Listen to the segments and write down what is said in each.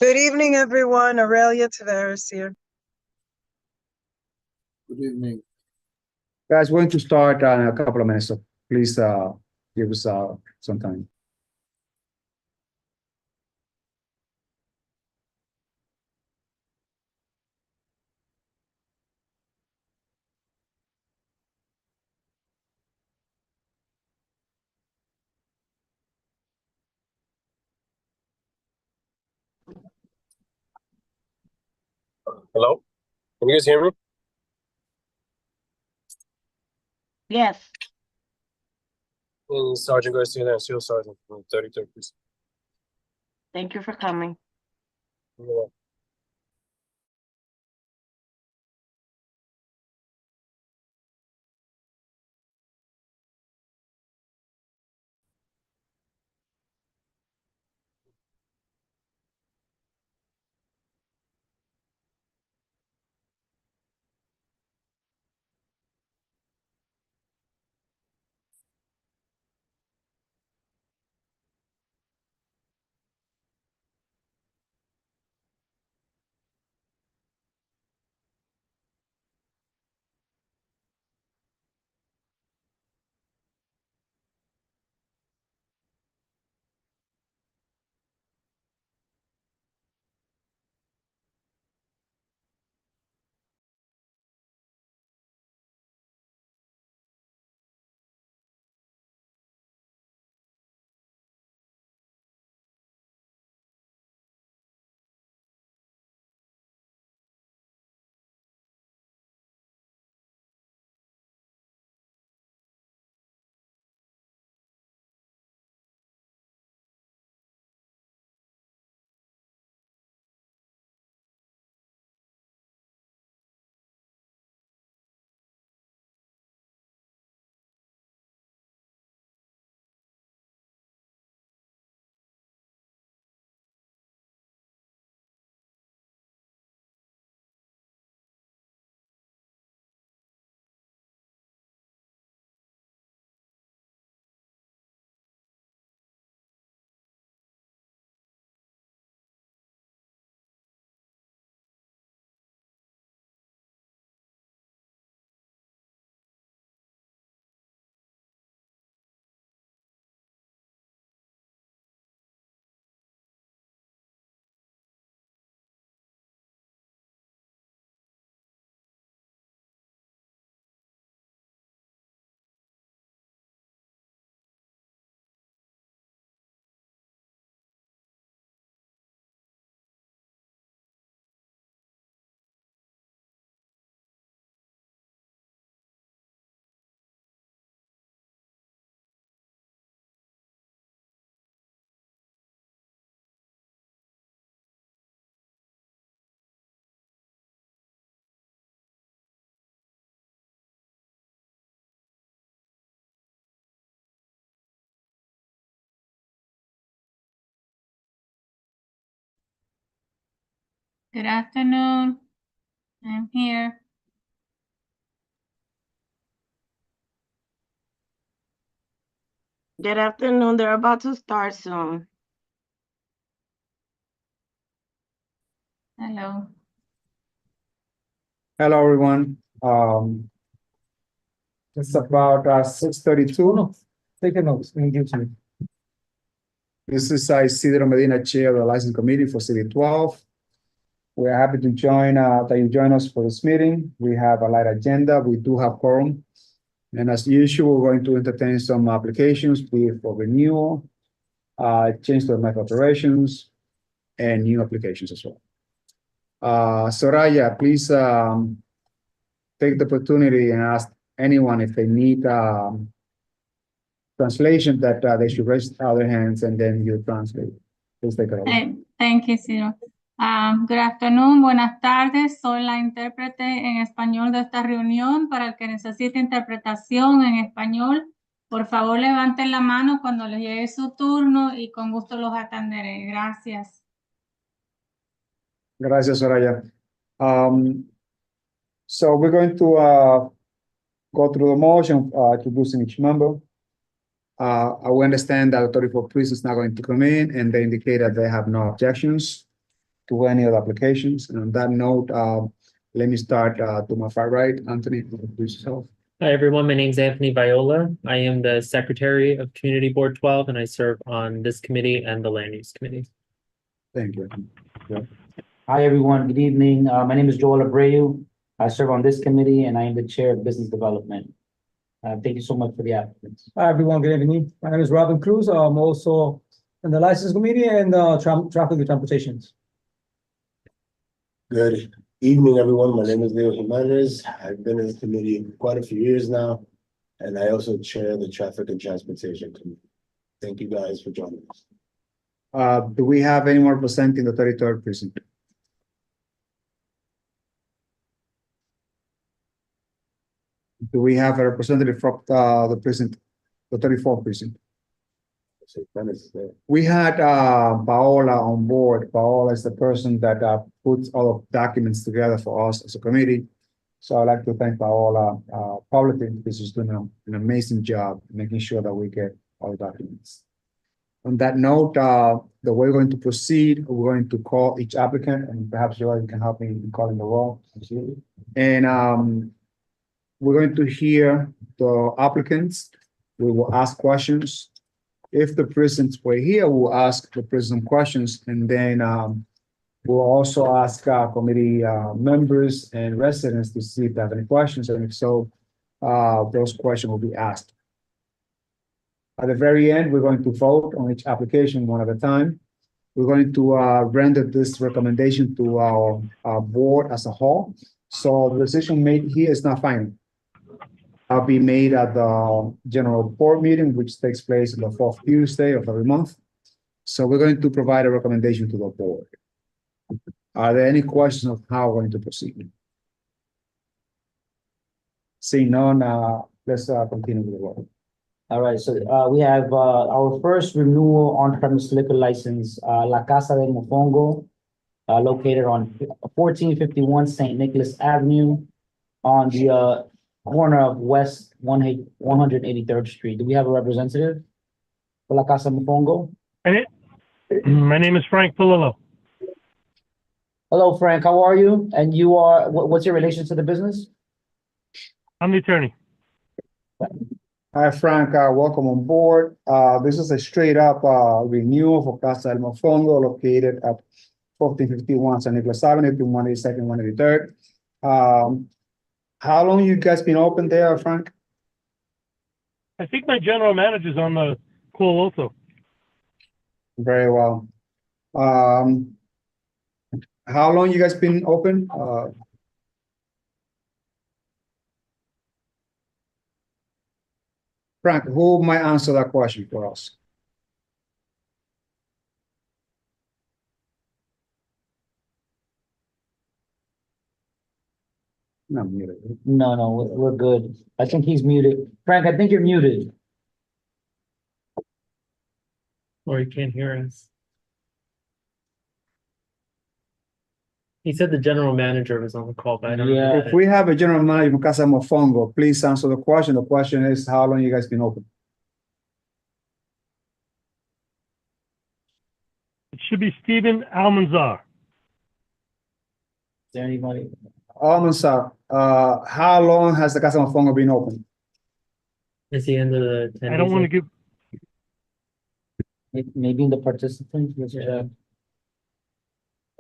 Good evening, everyone. Aurelia Taveras here. Good evening. Guys, we're going to start in a couple of minutes, so please give us some time. Hello? Can you guys hear me? Yes. Sergeant Garcia there, SEAL Sergeant from 33rd Precinct. Thank you for coming. You're welcome. Good afternoon. I'm here. Good afternoon. They're about to start soon. Hello. Hello, everyone. It's about 6:32. Take a note. This is Isidro Medina, Chair of the License Committee for City 12. We're happy to that you join us for this meeting. We have a light agenda. We do have quorum. And as usual, we're going to entertain some applications for renewal, change to method operations, and new applications as well. Soraya, please take the opportunity and ask anyone if they need translation that they should raise their hands and then you translate. Please take it away. Thank you, Ciro. Good afternoon, buenas tardes. Soy la intérprete en español de esta reunión. Para el que necesite interpretación en español, por favor levanten la mano cuando les llegue su turno y con gusto los atenderé. Gracias. Gracias, Soraya. So we're going to go through the motion introducing each member. I understand that Authority for Police is not going to come in and they indicate that they have no objections. to any of the applications. And on that note, let me start to my far right. Anthony, introduce yourself. Hi, everyone. My name is Anthony Viola. I am the Secretary of Community Board 12, and I serve on this committee and the Land Use Committee. Thank you. Hi, everyone. Good evening. My name is Joel Abreu. I serve on this committee and I am the Chair of Business Development. Thank you so much for the applicants. Hi, everyone. Good evening. My name is Robin Cruz. I'm also in the License Committee and Traffic and Transportations. Good evening, everyone. My name is Leo Jimenez. I've been in the committee quite a few years now, and I also chair the Traffic and Transportation Committee. Thank you guys for joining us. Do we have anyone representing the 33rd precinct? Do we have a representative from the precinct, the 34th precinct? So, Dennis is there. We had Paola on board. Paola is the person that puts all the documents together for us as a committee. So I'd like to thank Paola publicly because she's doing an amazing job making sure that we get all the documents. On that note, the way we're going to proceed, we're going to call each applicant, and perhaps you can help me in calling the roll. Absolutely. And we're going to hear the applicants. We will ask questions. If the presents were here, we'll ask the president questions, and then we'll also ask our committee members and residents to see if they have any questions, and if so, those questions will be asked. At the very end, we're going to vote on each application one at a time. We're going to render this recommendation to our board as a whole. So the decision made here is not final. I'll be made at the general board meeting, which takes place on the 4th Tuesday of every month. So we're going to provide a recommendation to the board. Are there any questions of how we're going to proceed? Seeing none, let's continue with the vote. All right, so we have our first renewal on-premise liquor license, La Casa del Mofongo, located on 1451 St. Nicholas Avenue on the corner of West 183rd Street. Do we have a representative for La Casa Mofongo? My name is Frank Palillo. Hello, Frank. How are you? And you are, what's your relation to the business? I'm the attorney. Hi, Frank. Welcome on board. This is a straight up renewal for Casa del Mofongo located at 1451 St. Nicholas Avenue, between 182nd and 183rd. How long you guys been open there, Frank? I think my general manager's on the call also. Very well. How long you guys been open? Frank, who might answer that question for us? No, muted. No, we're good. I think he's muted. Frank, I think you're muted. Or you can't hear us. He said the general manager was on the call, but I don't know. Yeah. If we have a general manager from Casa Mofongo, please answer the question. The question is, how long you guys been open? It should be Stephen Almanzar. Is there anybody? Almanzar, how long has the Casa Mofongo been open? It's the end of the. I don't want to give, Maybe in the participants? Let's check. I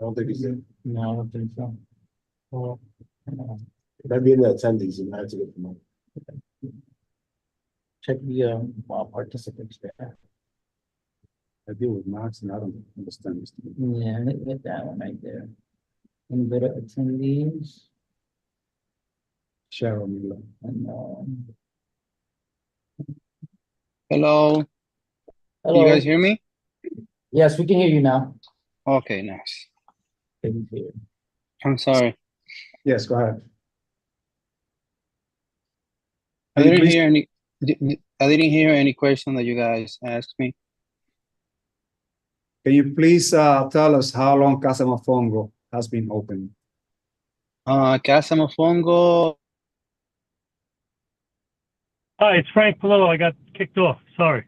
don't think he's in. No, I don't think so. Well, Maybe in the attendees, you might have to get them on. Check the participants there. I deal with Max and I don't understand this. Yeah, get that one right there. Invite attendees Cheryl Miller. and Hello, hello. you guys hear me? Yes, we can hear you now. Okay, nice. Can hear. I'm sorry. Yes, go ahead. I Can you didn't please- hear any. I didn't hear any question that you guys asked me. Can you please tell us how long Casa Mofongo has been open? Casa Mofongo. hi, it's Frank Palillo. I got kicked off. Sorry.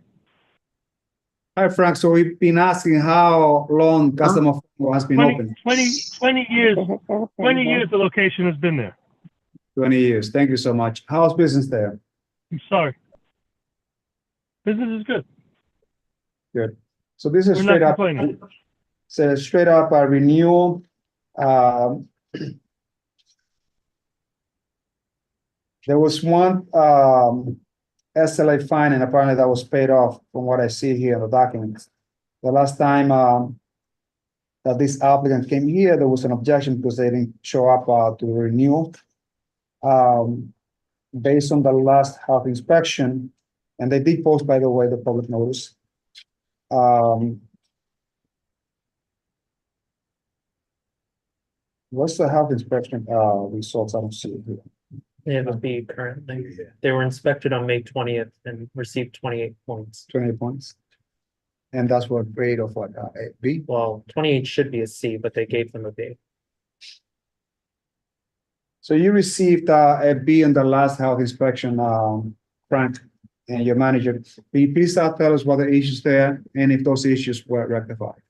Hi, Frank. So we've been asking how long Casa Mofongo has been 20, open? 20 years, 20 years the location has been there. 20 years. Thank you so much. How's business there? I'm sorry. Business is good. Good. So this is We're straight not up, complaining. so straight up a renewal. Um, There was one SLA fine and apparently that was paid off from what I see here in the documents. The last time that this applicant came here, there was an objection because they didn't show up to the renewal. Based on the last health inspection, and they did post, by the way, the public notice. What's the health inspection results? I don't see it here. They have a B currently. They were inspected on May 20th and received 28 points. 28 points. And that's what grade of what, a B? Well, 28 should be a C, but they gave them a B. So you received a B in the last health inspection, Frank, and your manager. Can you please tell us what the issues there and if those issues were rectified?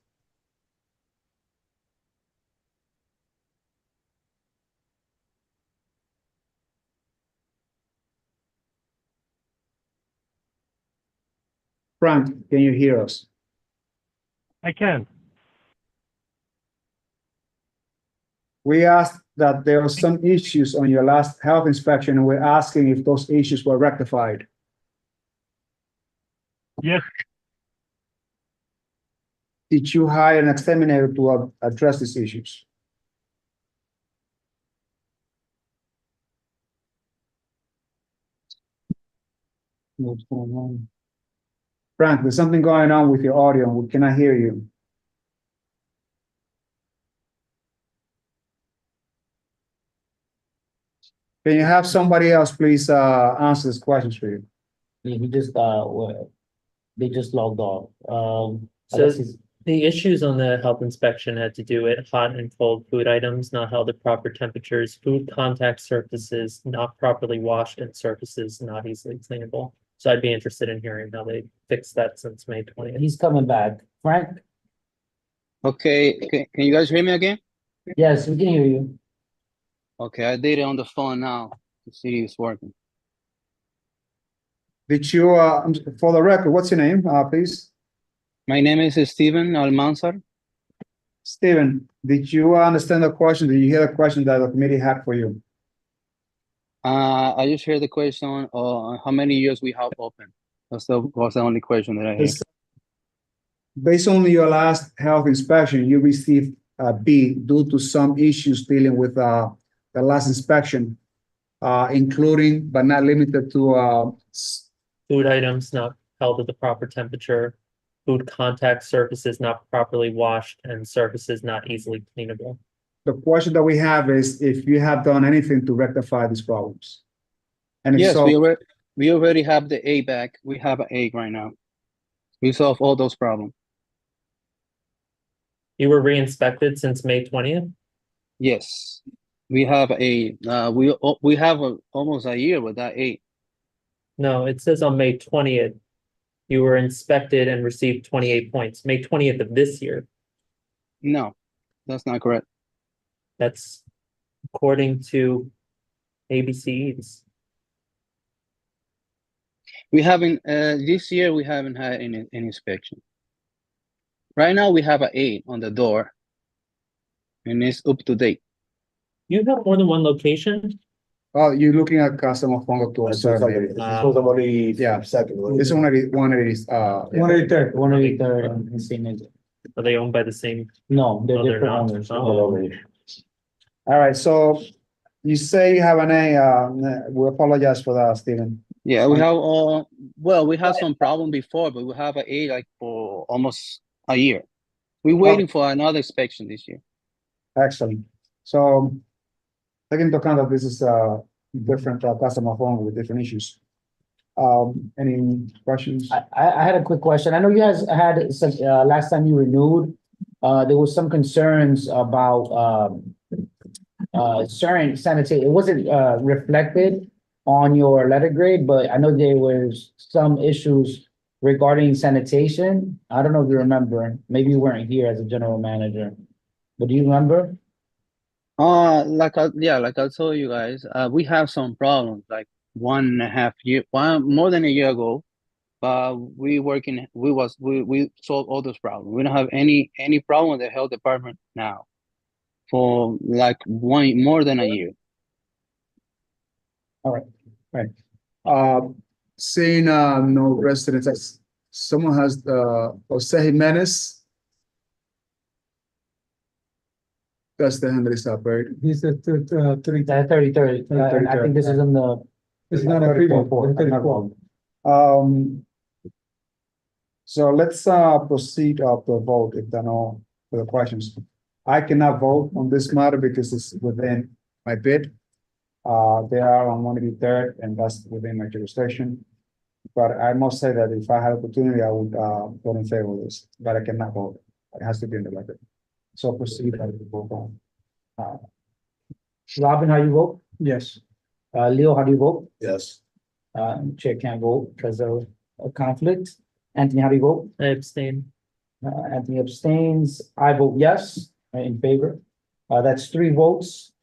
Frank, can you hear us? I can. We asked that there are some issues on your last health inspection, and we're asking if those issues were rectified. Yes, Did you hire an exterminator to address these issues? What's going on? Frank, there's something going on with your audio. We cannot hear you. Can you have somebody else please answer this question for you? He just, they just logged off. I So guess he's- the issues on the health inspection had to do with hot and cold food items not held at proper temperatures, food contact surfaces not properly washed, and surfaces not easily cleanable. So I'd be interested in hearing how they fixed that since May 20th. he's coming back. Frank? Okay, can you guys hear me again? Yes, we can hear you. Okay, I did it on the phone now to see if it's working. Did you, for the record, what's your name, please? My name is Steven Almanzar. Steven, did you understand the question? Did you hear the question that the committee had for you? I just heard the question on how many years we have open. Was the only question that I heard. Based on your last health inspection, you received a B due to some issues dealing with the last inspection, including but not limited to Food items not held at the proper temperature, food contact surfaces not properly washed, and surfaces not easily cleanable. the question that we have is if you have done anything to rectify these problems. And if Yes, so, we already have the A back. We have an A right now. We solved all those problems. You were re-inspected since May 20th? Yes, we have a we have almost a year with that A. No, it says on May 20th, you were inspected and received 28 points, May 20th of this year. No, that's not correct. That's according to ABCs. We haven't this year we haven't had any inspection. Right now we have an A on the door and it's up to date. You have more than one location? oh, you're looking at Casa Mofongo to observe. maybe. Yeah. Second one. It's one of these, 183rd. 183rd and St. Nicholas. Are they owned by the same? No, they're Oh, they're different not. owners. Oh. all right, so you say you have an A, we apologize for that, Stephen. Yeah, we have well, we had some problem before, but we have an A like for almost a year. We're waiting for another inspection this year. Excellent. So taking into account that this is different Casa Mofongo with different issues. Any questions? I had a quick question. I know you guys had some, last time you renewed, there was some concerns about certain sanitary, it wasn't reflected on your letter grade, but I know there was some issues regarding sanitation. I don't know if you remember, maybe you weren't here as a general manager, but do you remember? Like I told you guys, we have some problems, like 1.5 year, more than a year ago. But we solved all those problems. We don't have any problem with the health department now for like more than a year. Seeing no residents, someone has Jose Jimenez. That's the hand that is up, right? He's the 30. 33rd, I think this is in the. This is not a preview. 34. So let's proceed to the vote if there are no further questions. I cannot vote on this matter because it's within my bid. They are on 183rd and that's within my jurisdiction. But I must say that if I had opportunity, I would vote in favor of this, but I cannot vote. It has to be in the record. So proceed. Robin, how you vote? Yes. Leo, how do you vote? Yes. Chair can't vote because of a conflict. Anthony, how do you vote? I abstain. Anthony abstains. I vote yes, in favor. That's 3 votes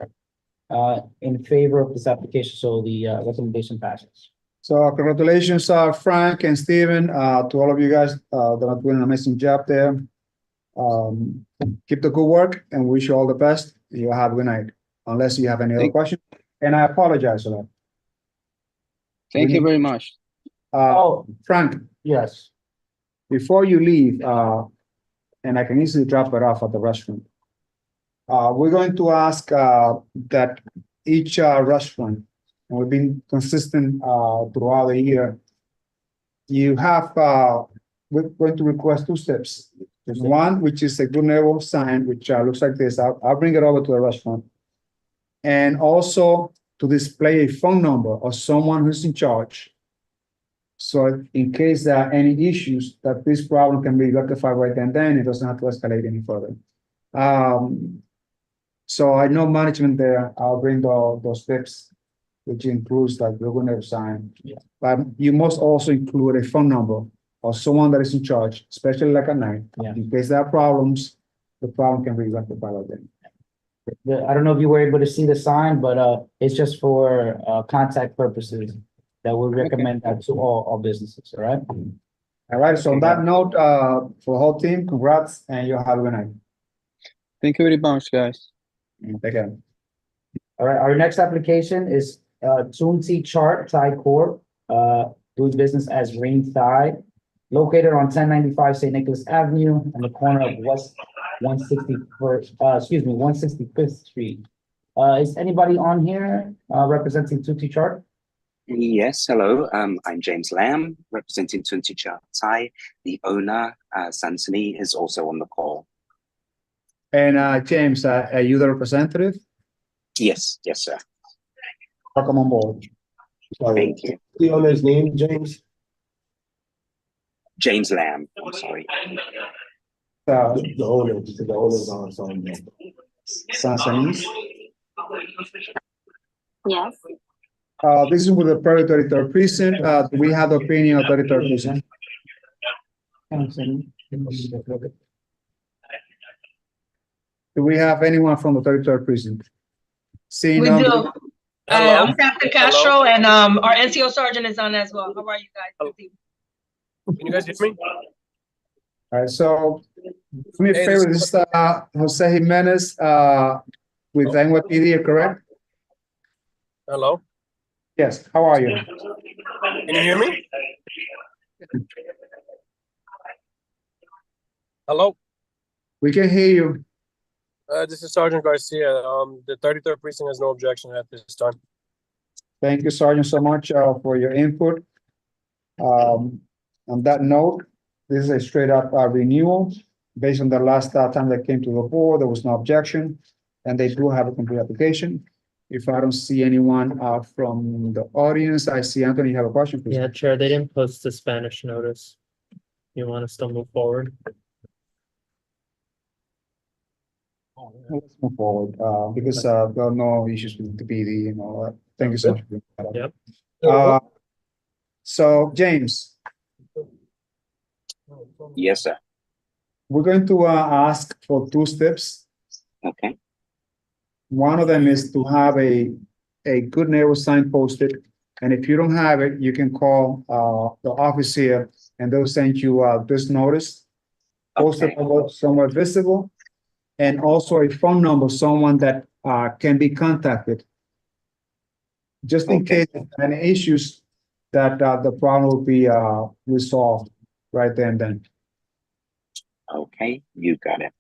in favor of this application, so the recommendation passes. So congratulations, Frank and Steven, to all of you guys that are doing an amazing job there. Keep the good work and wish you all the best. You have a good night, unless you have any other questions. And I apologize for that. Thank you very much. Frank, Yes. before you leave, and I can easily drop it off at the restaurant. We're going to ask that each restaurant, and we've been consistent throughout the year. You have, we're going to request 2 steps. There's one, which is a Good Neighbor sign, which looks like this. I'll bring it over to the restaurant. And also to display a phone number of someone who's in charge. So in case there are any issues, that this problem can be rectified right then, it doesn't have to escalate any further. So I know management there, I'll bring those tips, which includes like the Good Neighbor sign. Yeah. But you must also include a phone number of someone that is in charge, especially like at night. Yeah. In case there are problems, the problem can be rectified right then. I don't know if you were able to see the sign, but it's just for contact purposes that we recommend that to all businesses, all right? All right, so on that note, for the whole team, congrats and you'll have a good night. Thank you very much, guys. Take care. All right, our next application is Tunti Chart Thai Corp, doing business as Rain Thai, located on 1095 St. Nicholas Avenue on the corner of West 165th Street. Is anybody on here representing Tunti Chart? Yes, hello. I'm James Lamb, representing Tunti Chart Thai. The owner, Sansani, is also on the call. And James, are you the representative? Yes, sir. Welcome on board. Thank you. The owner's name, James? James Lamb, I'm sorry. The owner's on phone. Sansanese. Yes. This is with the Prairie 33rd Precinct. We have the opinion of 33rd Precinct. Do we have anyone from the 33rd Precinct? Seeing We none, do. I'm Captain Castro, and our NCO sergeant is on as well. How are you guys? Can you guys hear me? All right, so do me a favor, this is Jose Jimenez with NYPD, correct? Hello? Yes, how are you? Can you hear me? Hello? We can hear you. This is Sergeant Garcia. The 33rd Precinct has no objection at this time. Thank you, Sergeant, so much for your input. On that note, this is a straight up renewal. Based on the last time they came to the board, there was no objection, and they do have a complete application. If I don't see anyone from the audience, I see Anthony, you have a question, please. Yeah, Chair, they didn't post the Spanish notice. You want to still move forward? Let's move forward, because there are no issues with the PD and all that. Thank you so much. Yep. So, James, Yes, sir. We're going to ask for two steps. Okay. One of them is to have a good neighbor sign posted. And if you don't have it, you can call the office here and they'll send you this notice. Posted somewhere visible. And also a phone number, someone that can be contacted. Just in case of any issues that the problem will be resolved right there and then. Okay, you got it.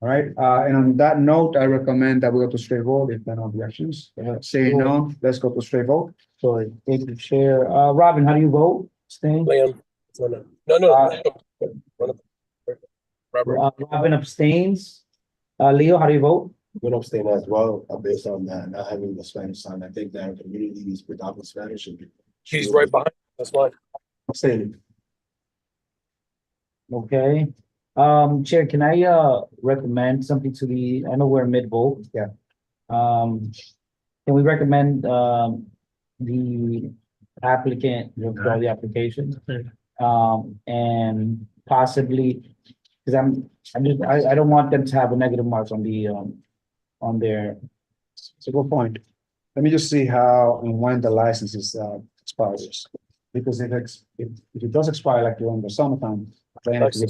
All right, and on that note, I recommend that we go to straight vote if there are no objections. Saying no, let's go to straight vote. Sorry, thank you, Chair. Robin, how do you vote? Abstain? Liam. No. Robert. Robin abstains. Leo, how do you vote? I'm gonna abstain as well, based on that, not having the Spanish sign. I think that our community is predominantly Spanish. He's right behind. That's why. Abstaining. Okay. Chair, can I recommend something to the, I know we're mid-vote. Yeah. Can we recommend the applicant withdraw the application? And possibly, because I don't want them to have a negative marks on the on their. It's a good point. Let me just see how and when the license is expires. Because if it does expire like during the summertime, then this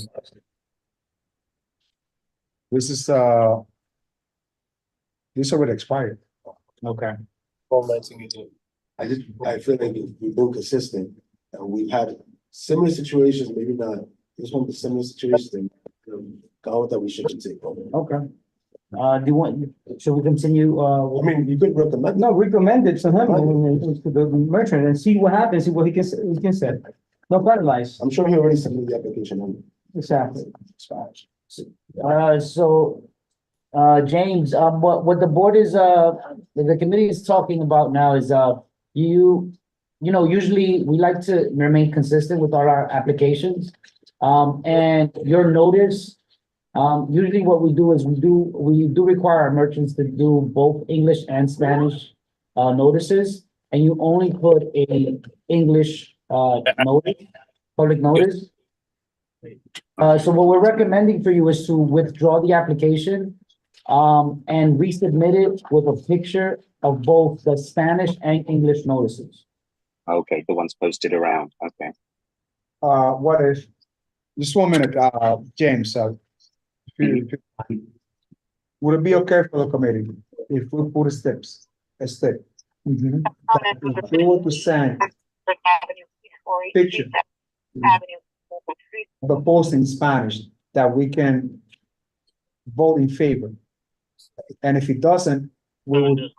is this already expired. Okay. From 1918. I feel like we've been consistent and we've had similar situations, maybe not this one, but similar situations and go that we should take over. Okay. Do you want, should we continue? I mean, you could recommend. No, recommend it to him, to the merchant and see what happens, see what he can say. No penalize. I'm sure he already submitted the application. Exactly. James, what the board is, the committee is talking about now is, you know, usually we like to remain consistent with all our applications. And your notice, usually what we do is we do require our merchants to do both English and Spanish, notices. And you only put a English, notice, public notice. So what we're recommending for you is to withdraw the application, and resubmit it with a picture of both the Spanish and English notices. Okay, the ones posted around. Okay. What if, just 1 minute, James, would it be okay for the committee if we put a step? If we were to send picture the post in Spanish that we can vote in favor. And if it doesn't, would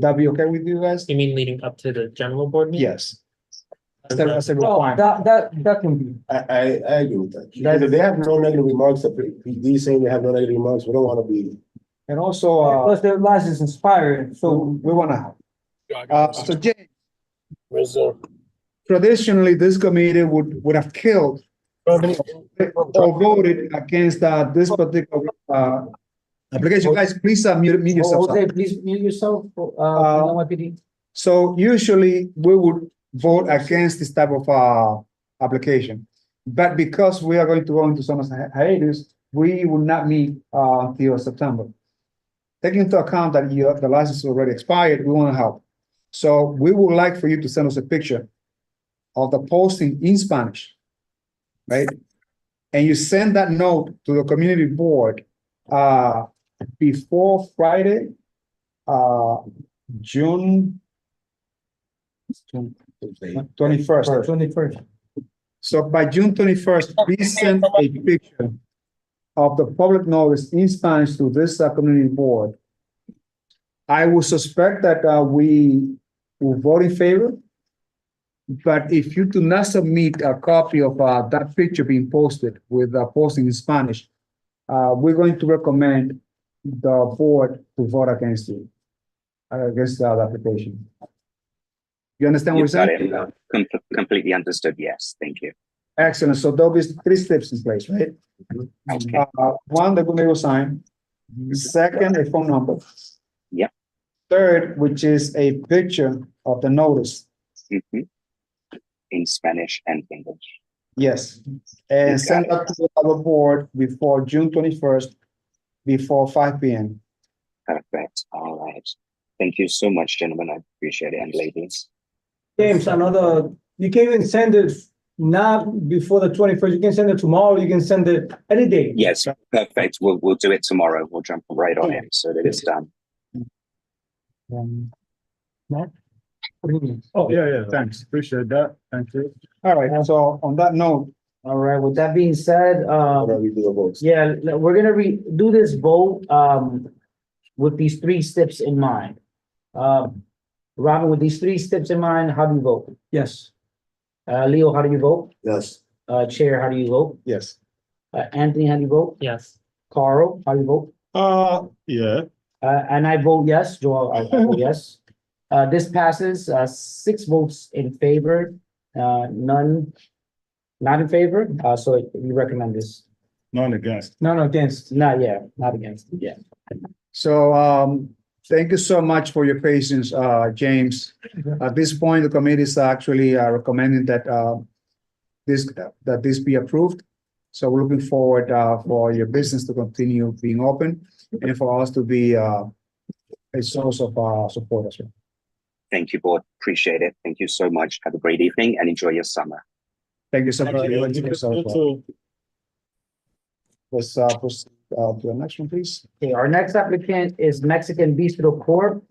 that be okay with you guys? You mean leading up to the general board meeting? Yes. That's a requirement. That can be. I agree with that. Because if they have no negative remarks, if these saying they have no negative remarks, we don't want to be. And also, Plus their license inspired, so. we want to help. So James, traditionally, this committee would have killed or voted against this particular application. Guys, please mute yourself. Jose, please mute yourself. So usually we would vote against this type of application. But because we are going to go into some hiatus, we will not meet until September. Taking into account that the license already expired, we want to help. So we would like for you to send us a picture of the posting in Spanish, right? And you send that note to the community board before Friday, June 21st. 21st. So by June 21st, please send a picture of the public notice in Spanish to this community board. I will suspect that we will vote in favor. But if you do not submit a copy of that picture being posted with posting in Spanish, we're going to recommend the board to vote against you, against the application. You understand what I'm saying? Completely understood. Yes, thank you. Excellent. So there'll be 3 steps in place, right? Okay. One, the good neighbor sign. Second, a phone number. Yep. Third, which is a picture of the notice. In Spanish and English. Yes, and send that to our board before June 21st, before 5 p.m. Perfect. All right. Thank you so much, gentlemen. I appreciate it, and ladies. James, you can even send it not before the 21st. You can send it tomorrow. You can send it any day. Yes, perfect. We'll do it tomorrow. We'll jump right on it so that it's done. Mark? What do you mean? Oh, yeah, thanks. Appreciate that. Thank you. All right, so on that note, All right, with that being said, We do the votes. yeah, we're gonna do this vote, with these 3 steps in mind. Robin, with these 3 steps in mind, how do you vote? Yes. Leo, how do you vote? Yes. Chair, how do you vote? yes. Anthony, how do you vote? Yes. Carl, how do you vote? Yeah. And I vote yes, Joel, I vote yes. This passes, 6 votes in favor, none not in favor, so we recommend this. None against. No, against. Not against, yeah. So, thank you so much for your patience, James. At this point, the committee is actually recommending that this be approved. So we're looking forward for your business to continue being open and for us to be a source of support as well. Thank you, board. Appreciate it. Thank you so much. Have a great evening and enjoy your summer. Thank you so much. Thank you. Let's proceed to the next one, please. Okay, our next applicant is Mexican Bistro Corp.,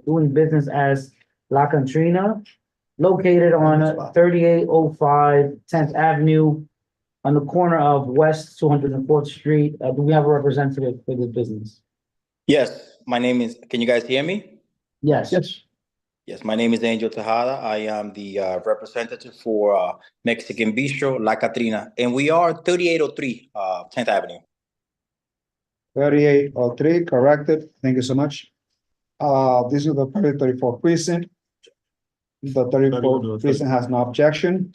doing business as La Cantrina, located on 3805 10th Avenue on the corner of West 204th Street. Do we have a representative for this business? Yes, my name is, can you guys hear me? Yes. Yes, my name is Angel Tejada. I am the representative for Mexican Bistro La Catrina, and we are 3803 10th Avenue. 3803, corrected. Thank you so much. This is the 34 precinct. The 34 precinct has no objection.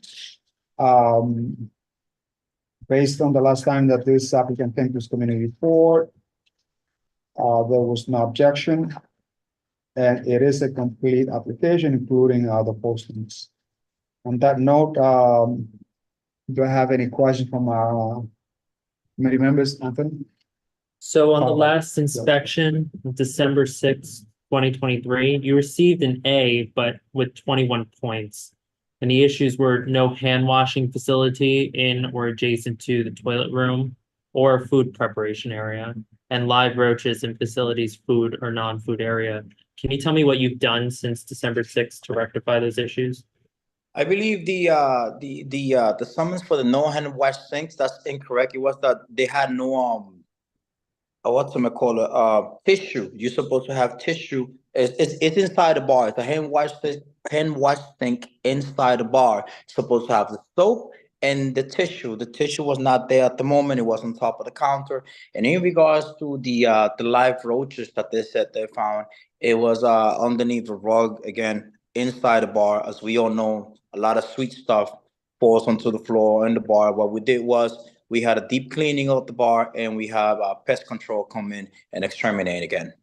Based on the last time that this applicant came to this community report, there was no objection. And it is a complete application, including the postings. On that note, do I have any questions from our committee members, Anthony? So on the last inspection, December 6th, 2023, you received an A, but with 21 points. And the issues were no hand washing facility in or adjacent to the toilet room or food preparation area, and live roaches in facilities food or non-food area. Can you tell me what you've done since December 6th to rectify those issues? I believe the summons for the no hand wash sinks, that's incorrect. It was that they had no tissue. You're supposed to have tissue. It's inside the bar. It's a hand wash sink inside the bar. It's supposed to have the soap and the tissue. The tissue was not there at the moment. It was on top of the counter. And in regards to the live roaches that they said they found, it was underneath the rug, again, inside the bar. As we all know, a lot of sweet stuff falls onto the floor in the bar. What we did was we had a deep cleaning of the bar, and we have pest control come in and exterminate again.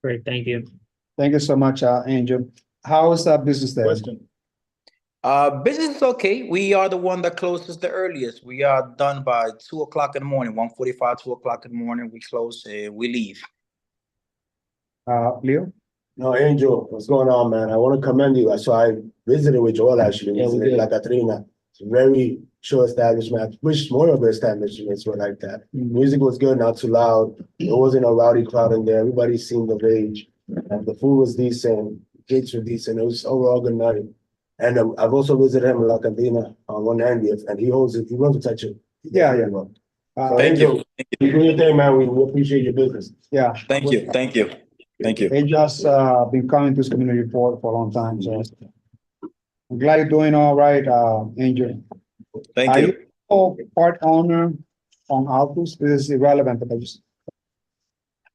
Great, thank you. Thank you so much, Angel. How is that business there? Business is okay. We are the one that closes the earliest. We are done by 2 o'clock in the morning, 1:45, 2 o'clock in the morning. We close and we leave. Leo? No, Angel, what's going on, man? I want to commend you. So I visited with Joel, actually. Yeah, we did. La Catrina. It's a very chill establishment. I wish more of the establishments were like that. Music was good, not too loud. There wasn't a rowdy crowd in there. Everybody seemed of age. And the food was decent. Gigs were decent. It was overall good night. And I've also visited him in La Cantina on 190th, and he holds it. He wants to touch it. Yeah. So, Thank you. Angel, you do your thing, man. We appreciate your business. Yeah. Thank you. They just been coming to this community report for a long time, so I'm glad you're doing all right, Angel. Thank Are you. you part owner on Altus? This is irrelevant, but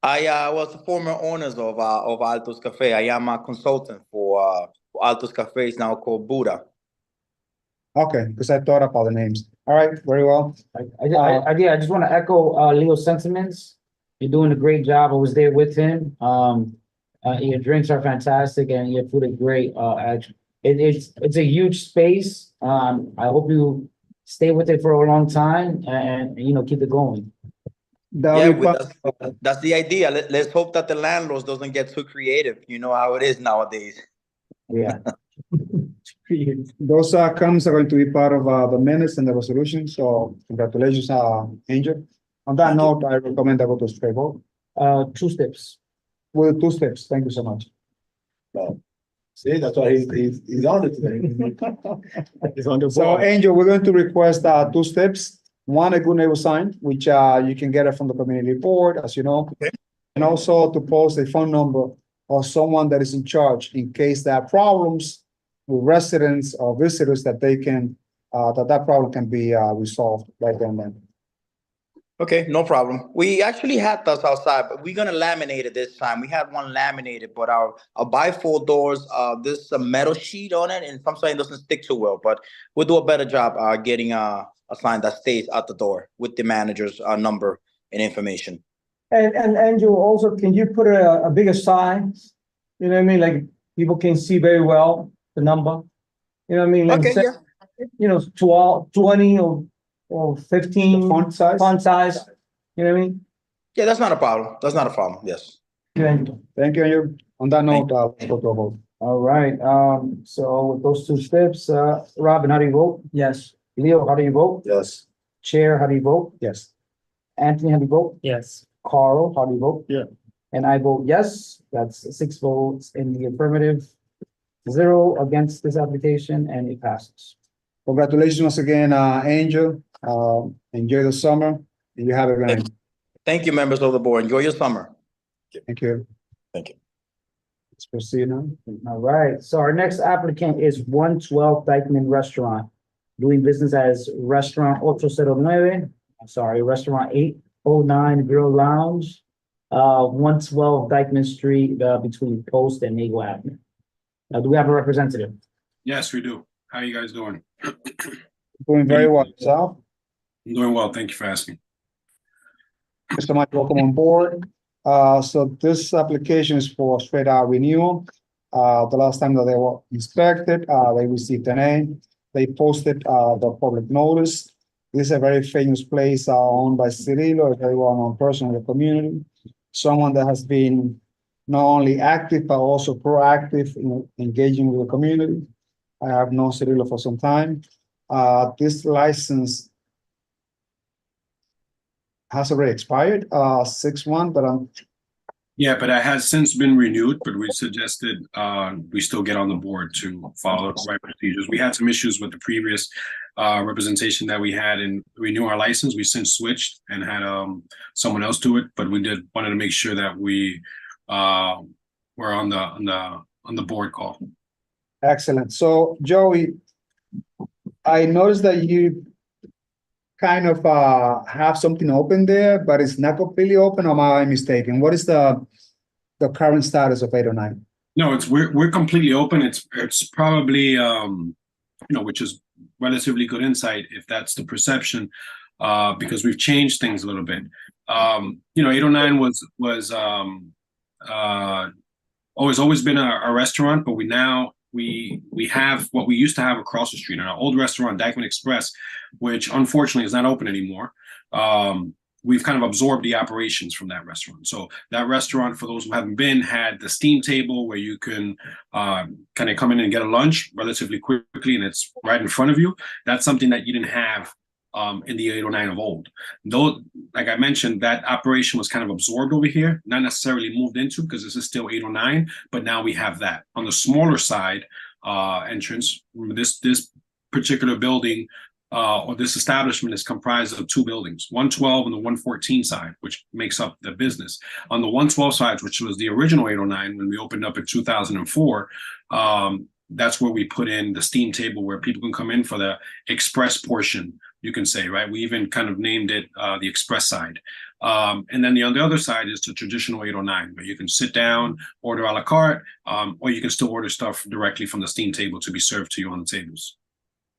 I was the former owners of Altos Cafe. I am a consultant for Altos Cafe. It's now called Buddha. okay, because I thought about the names. All right, very well. I just want to echo Leo's sentiments. You're doing a great job. I was there with him. Your drinks are fantastic and your food is great. it's a huge space. I hope you stay with it for a long time and you know, keep it going. That'll be fun. That's the idea. Let's hope that the landlords doesn't get too creative. You know how it is nowadays. Yeah. Those comments are going to be part of the minutes and the resolution, so congratulations, Angel. On that note, I recommend I go to straight vote. 2 steps. With 2 steps, thank you so much. Well, see, that's why he's on it today. He's on the So ball. Angel, we're going to request 2 steps. One, a good neighbor sign, which you can get it from the community board, as you know. And also to post a phone number of someone that is in charge in case there are problems with residents or visitors that they can, that problem can be resolved right then and then. Okay, no problem. We actually had those outside, but we're gonna laminate it this time. We had one laminated, but our bifold doors, there's a metal sheet on it, and sometimes it doesn't stick too well. But we'll do a better job getting a sign that stays at the door with the manager's number and information. And Andrew, also, can you put a bigger sign? You know what I mean? Like people can see very well the number. You know what I mean? Like, Okay, yeah. You know, 20 or 15 Font size. You know what I mean? Yeah, that's not a problem. That's not a problem. Yes. Thank you, Angel. On that note, let's go to a vote. All right, so with those 2 steps, Robin, how do you vote? Yes. Leo, how do you vote? Yes. Chair, how do you vote? Yes. Anthony, how do you vote? Yes. Carl, how do you vote? Yeah. And I vote yes. That's 6 votes in the affirmative, 0 against this application, and it passes. Congratulations once again, Angel. Enjoy the summer and you have a good night. Thank you, members of the board. Enjoy your summer. Thank you. Thank you. Let's proceed now. All right, so our next applicant is 112 Dykeman Restaurant, doing business as Restaurant 809, Restaurant 809 Grill Lounge, 112 Dykeman Street, between Post and Nagle Avenue. Now, do we have a representative? Yes, we do. How are you guys doing? Doing very well, yourself. I'm doing well. Thank you for asking. Mr. Mike, welcome on board. So this application is for straight out renewal. The last time that they were inspected, they received an A. They posted the public notice. This is a very famous place owned by Cirillo, a very well-known person in the community. Someone that has been not only active, but also proactive in engaging with the community. I have known Cirillo for some time. This license has already expired, 6/1, but Yeah, but it has since been renewed, but we suggested we still get on the board to follow the right procedures. We had some issues with the previous representation that we had and renew our license. We since switched and had someone else do it, but we wanted to make sure that we were on the board call. excellent. So Joey, I noticed that you kind of have something open there, but it's not completely open, or am I mistaken? What is the current status of 809? No, we're completely open. It's probably which is relatively good insight if that's the perception, because we've changed things a little bit. 809 was always been a restaurant, but we have what we used to have across the street, our old restaurant, Dykeman Express, which unfortunately is not open anymore. We've kind of absorbed the operations from that restaurant. So that restaurant, for those who haven't been, had the steam table where you can kind of come in and get a lunch relatively quickly, and it's right in front of you. That's something that you didn't have in the 809 of old. Though, like I mentioned, that operation was kind of absorbed over here, not necessarily moved into, because this is still 809, but now we have that. On the smaller side entrance, this particular building or this establishment is comprised of 2 buildings, 112 and the 114 side, which makes up the business. On the 112 side, which was the original 809 when we opened up in 2004, that's where we put in the steam table where people can come in for the express portion, you can say, right? We even kind of named it the express side. And then on the other side is the traditional 809, where you can sit down, order a la carte, or you can still order stuff directly from the steam table to be served to you on the tables.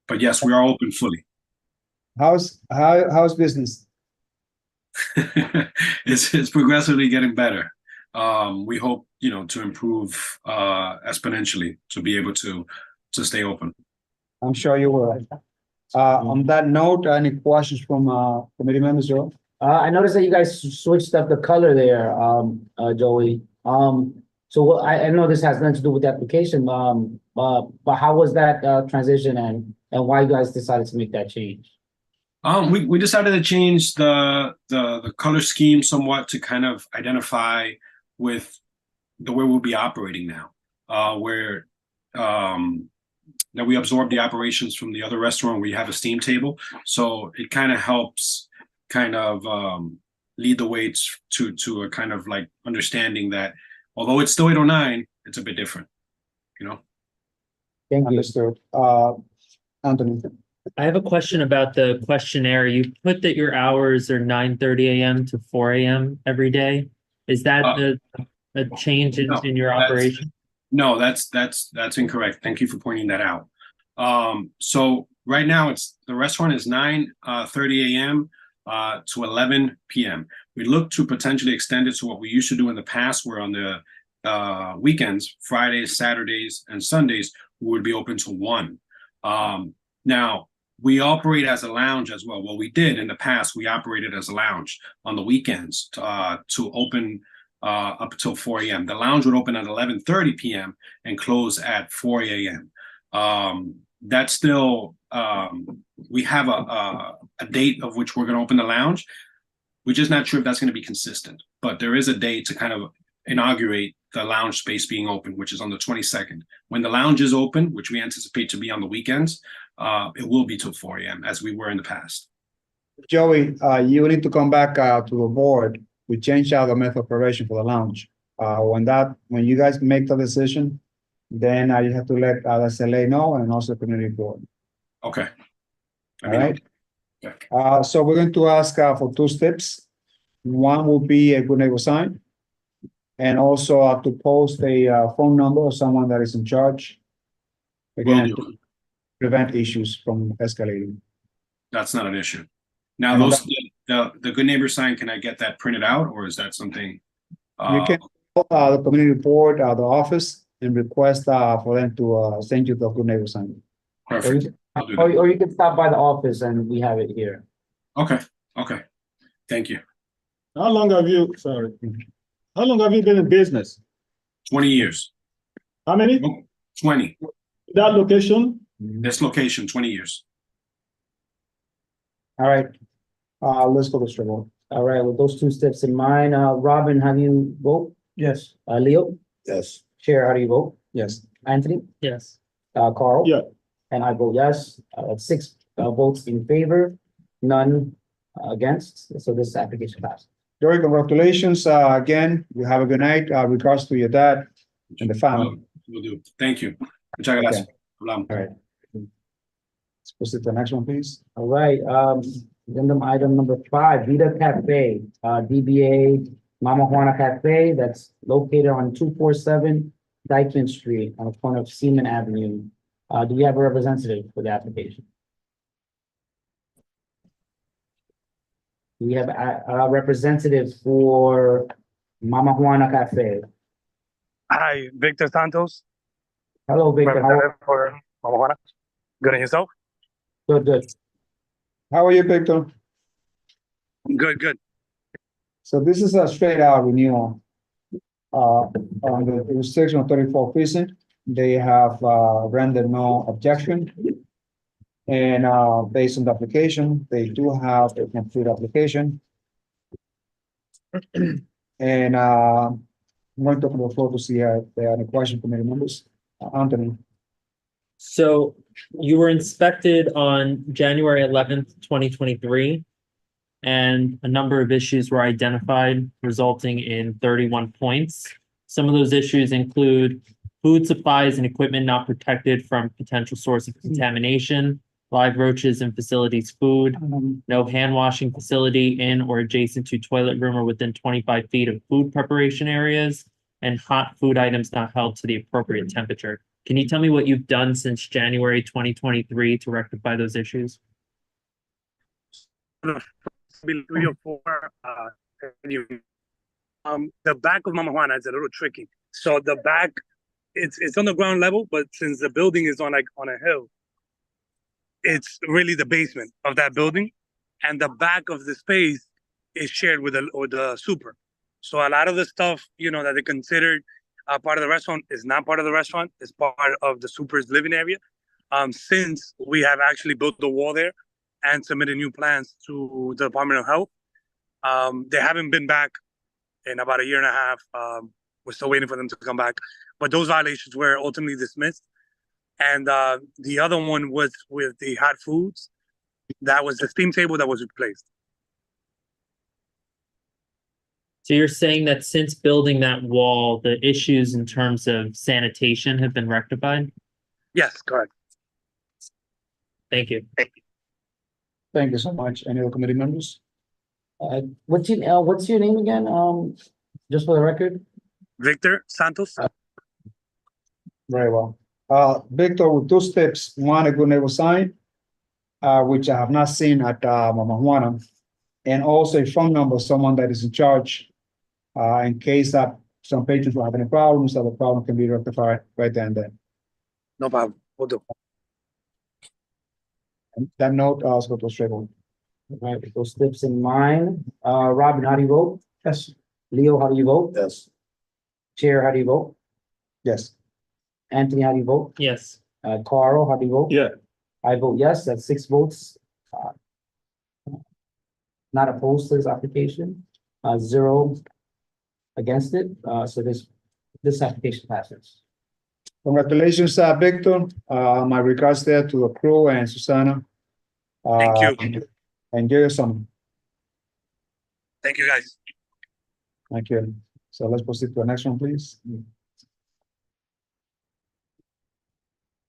But yes, we are open fully. How's business? It's progressively getting better. We hope, to improve exponentially, to be able to to stay open. I'm sure you will. On that note, any questions from, committee members, Joe? I noticed that you guys switched up the color there, Joey. So what, I know this has nothing to do with the application, but how was that, transition and why you guys decided to make that change? We decided to change the color scheme somewhat to kind of identify with the way we'll be operating now, where that we absorb the operations from the other restaurant where you have a steam table. So it kind of helps kind of lead the way to a kind of like understanding that although it's still 809, it's a bit different, you know? Thank you. Understood. Anthony. I have a question about the questionnaire. You put that your hours are 9:30 a.m. to 4 a.m. every day. Is that a change in your operation? No, that's incorrect. Thank you for pointing that out. So right now the restaurant is 9:30 a.m. To 11 p.m. We look to potentially extend it to what we used to do in the past, where on the weekends, Fridays, Saturdays, and Sundays, we would be open to 1. Now, we operate as a lounge as well. What we did in the past, we operated as a lounge on the weekends to open up till 4 a.m. The lounge would open at 11:30 p.m. and close at 4 a.m. That's still, we have a date of which we're going to open the lounge. We're just not sure if that's going to be consistent, but there is a date to kind of inaugurate the lounge space being open, which is on the 22nd. When the lounge is open, which we anticipate to be on the weekends, it will be till 4 a.m. as we were in the past. Joey, you need to come back to the board. We changed out the method of operation for the lounge. When you guys make the decision, then you have to let the SLA know and also the community board. Okay. All right. So we're going to ask for 2 steps. One will be a good neighbor sign, and also to post a phone number of someone that is in charge. Again, to prevent issues from escalating. That's not an issue. Now, the good neighbor sign, can I get that printed out, or is that something? You can call the community board, the office, and request for them to send you the good neighbor sign. Perfect. Or you can stop by the office and we have it here. Okay. Okay. Thank you. How long have you been in business? 20 years. How many? 20. That location? This location, 20 years. All right. Let's go to Strabo. All right, with those 2 steps in mind, Robin, how do you vote? Yes. Leo? Yes. Chair, how do you vote? Yes. Anthony? Yes. Carl? Yeah. And I vote yes. 6 votes in favor, none against. So this application passed. Joey, congratulations. Again, you have a good night. Regards to your dad and the family. Will do. Thank you. Muchas gracias. All right. Let's proceed to the next one, please. All right, addendum item number 5, Vita Cafe, DBA Mama Juana Cafe, that's located on 247 Dykeman Street on the corner of Seaman Avenue. Do we have a representative for the application? Do we have a representative for Mama Juana Cafe? Hi, Victor Santos. Hello, Victor. How Representative for Mama Juana. Good, and yourself? Good, good. How are you, Victor? Good, good. So this is a straight out renewal. On the jurisdiction of 34 Precinct, they have rendered no objection. And based on the application, they do have a complete application. And I'm going to open the floor to see if there are any questions from any members. Anthony. So you were inspected on January 11th, 2023, and a number of issues were identified, resulting in 31 points. Some of those issues include food supplies and equipment not protected from potential source of contamination, live roaches in facilities food, no hand washing facility in or adjacent to toilet room or within 25 feet of food preparation areas, and hot food items not held to the appropriate temperature. Can you tell me what you've done since January 2023 to rectify those issues? The back of Mama Juana is a little tricky. So the back it's on the ground level, but since the building is on a hill, it's really the basement of that building, and the back of the space is shared with the super. So a lot of the stuff, that they considered part of the restaurant is not part of the restaurant. It's part of the super's living area. Since we have actually built the wall there and submitted new plans to the Department of Health, they haven't been back in about a year and a half. We're still waiting for them to come back, but those violations were ultimately dismissed. And the other one was with the hot foods. That was the steam table that was replaced. So you're saying that since building that wall, the issues in terms of sanitation have been rectified? Yes, correct. Thank you. Thank you so much. Any other committee members? What's your name again? Just for the record? Victor Santos. Very well. Victor, with two steps, one, a good neighbor sign, which I have not seen at Mama Juana, and also a phone number, someone that is in charge, in case that some patrons will have any problems, that the problem can be rectified right then and then. No problem. We'll do. And that note, let's go to straight one. Right, with those steps in mind, Robin, how do you vote? Yes. Leo, how do you vote? Yes. Chair, how do you vote? Yes. Anthony, how do you vote? Yes. Carl, how do you vote? Yeah. I vote yes, that's 6 votes. Not opposed to this application, 0 against it, so this application passes. Congratulations, Victor. My regards there to the crew and Susana. Thank you. Enjoy your summer. Thank you, guys. Thank you. So let's proceed to the next one, please.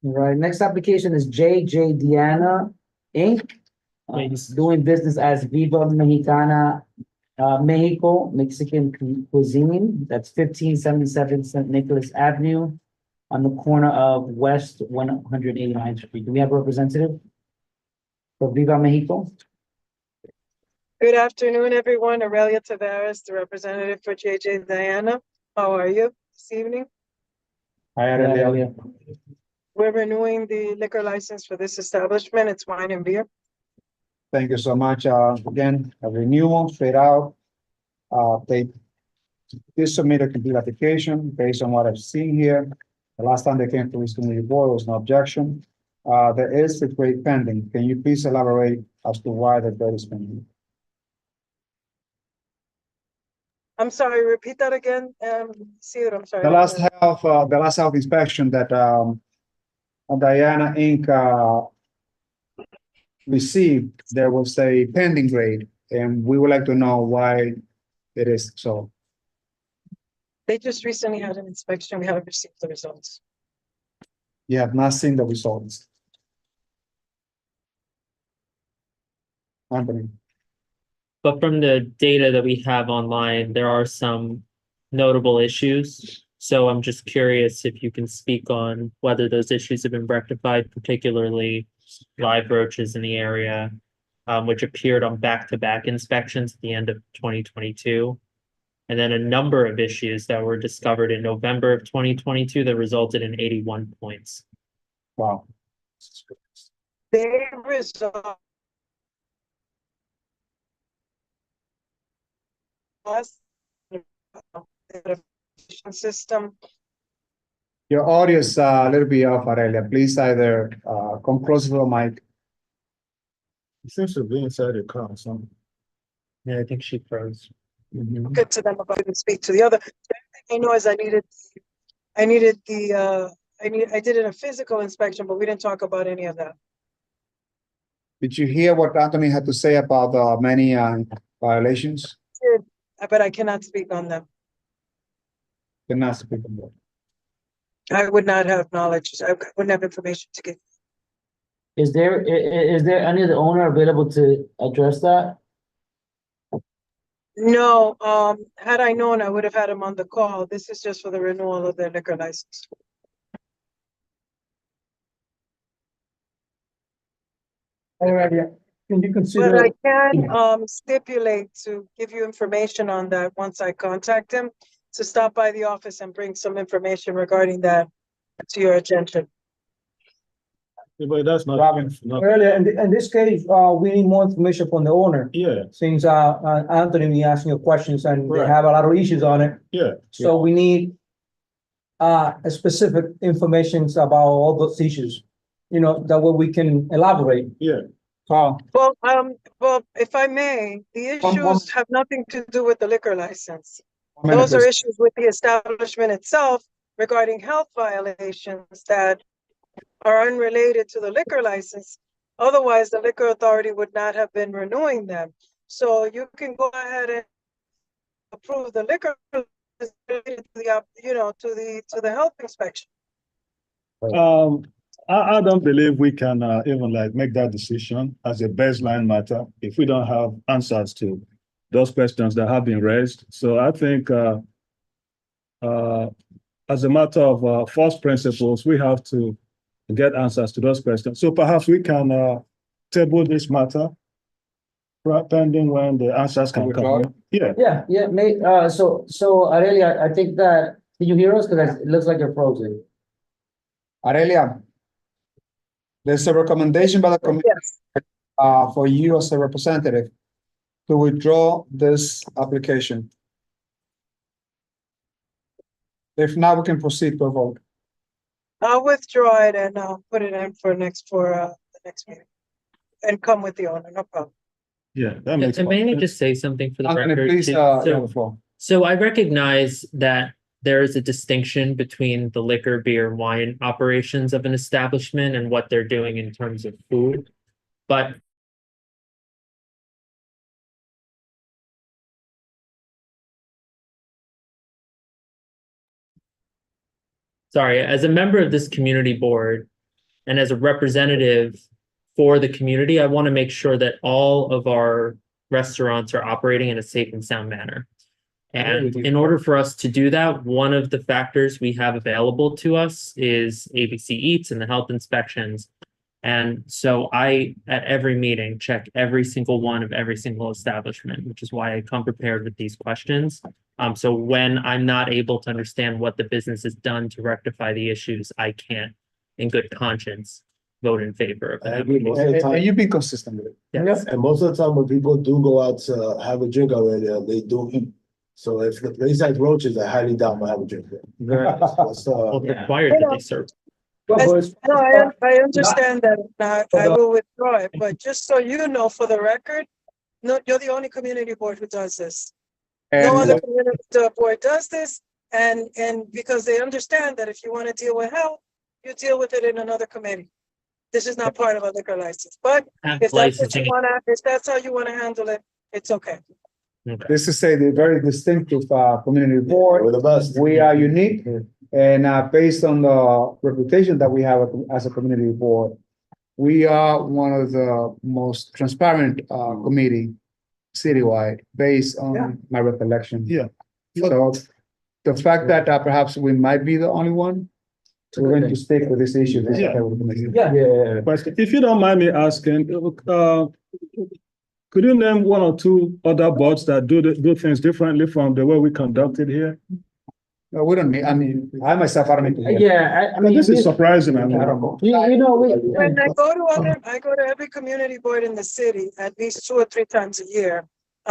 All right, next application is JJ Diana Inc. Doing business as Viva Mexicana, Mexico, Mexican cuisine. That's 1577 St. Nicholas Avenue on the corner of West 189th Street. Do we have a representative for Viva Mexico? Good afternoon, everyone. Aurelia Tavares, the representative for JJ Diana. How are you this evening? Hi, Aurelia. We're renewing the liquor license for this establishment. It's wine and beer. Thank you so much. Again, a renewal straight out. They did submit a complete application based on what I've seen here. The last time they came to this committee board, there was no objection. There is a grade pending. Can you please elaborate as to why the grade is pending? I'm sorry, repeat that again. Cedar, I'm sorry. The last health inspection that Diana Inc. Received, there was a pending grade, and we would like to know why it is so. They just recently had an inspection. We haven't received the results. You have not seen the results. Anthony. But from the data that we have online, there are some notable issues. So I'm just curious if you can speak on whether those issues have been rectified, particularly live roaches in the area, which appeared on back-to-back inspections at the end of 2022. And then a number of issues that were discovered in November of 2022 that resulted in 81 points. Wow. They resolved system. Your audio is a little bit off, Aurelia. Please either come closer to the mic. It seems to be inside your car or something. Yeah, I think she froze. Good to them about it and speak to the other. The thing I know is I did a physical inspection, but we didn't talk about any of that. Did you hear what Anthony had to say about the many violations? But I cannot speak on them. Cannot speak on that. I would not have knowledge. I wouldn't have information to give. Is there any of the owner available to address that? No, had I known, I would have had him on the call. This is just for the renewal of their liquor license. Aurelia, can you consider? But I can stipulate to give you information on that once I contact him. to stop by the office and bring some information regarding that to your attention. But that's not. Earlier, in this case, we need more information from the owner. Yeah, Since, Anthony, be asking you questions and they Right. have a lot of issues on it. yeah. So we need a specific information about all those issues, that way we can elaborate. Yeah. Carl, Well, if I may, the One- issues have nothing to do with the liquor license. One minute, Those are please. issues with the establishment itself regarding health violations that are unrelated to the liquor license. Otherwise, the liquor authority would not have been renewing them. So you can go ahead and approve the liquor license related to to the health inspection. I don't believe we can even like make that decision as a baseline matter if we don't have answers to those questions that have been raised. So I think as a matter of first principles, we have to get answers to those questions. So perhaps we can table this matter pending when the answers can come. Yeah. Yeah, so Aurelia, I think that, can you hear us? Because it looks like you're frozen. Aurelia, there's a recommendation by the committee Yes. for you as a representative to withdraw this application. If not, we can proceed to a vote. I'll withdraw it and I'll put it in for the next meeting. And come with the owner, no problem. Yeah, that makes. And may I just say something for the Anthony, record? please, too? you have So- the floor. So I recognize that there is a distinction between the liquor, beer, wine operations of an establishment and what they're doing in terms of food. But sorry, as a member of this community board and as a representative for the community, I want to make sure that all of our restaurants are operating in a safe and sound manner. And in order for us to do that, one of the factors we have available to us is ABC Eats and the health inspections. And so I, at every meeting, check every single one of every single establishment, which is why I come prepared with these questions. So when I'm not able to understand what the business has done to rectify the issues, I can't, in good conscience, vote in favor of that. And you've been consistent with it. Yes. And most of the time when people do go out to have a drink already, they do eat. So if the place has roaches, I highly doubt they'll have a drink there. Well, required that they serve. No, I understand that, and I will withdraw it, but just so you know, for the record, no, you're the only community board who does this. No other community board does this, and because they understand that if you want to deal with health, you deal with it in another committee. This is not part of a liquor license, but if that's what you want to, if that's how you want to handle it, it's okay. This is a very distinctive community board. We're the best. We are unique, and based on the reputation that we have as a community board, we are one of the most transparent committee citywide, based on my recollection. Yeah. So the fact that perhaps we might be the only one, we're going to stick with this issue. Yeah. But if you don't mind me asking, could you name one or two other boards that do things differently from the way we conduct it here? No, we don't need, I mean, I myself, I don't need to hear. Yeah, I mean. This is surprising. I mean. I don't know. When I go to every community board in the city at least 2 or 3 times a year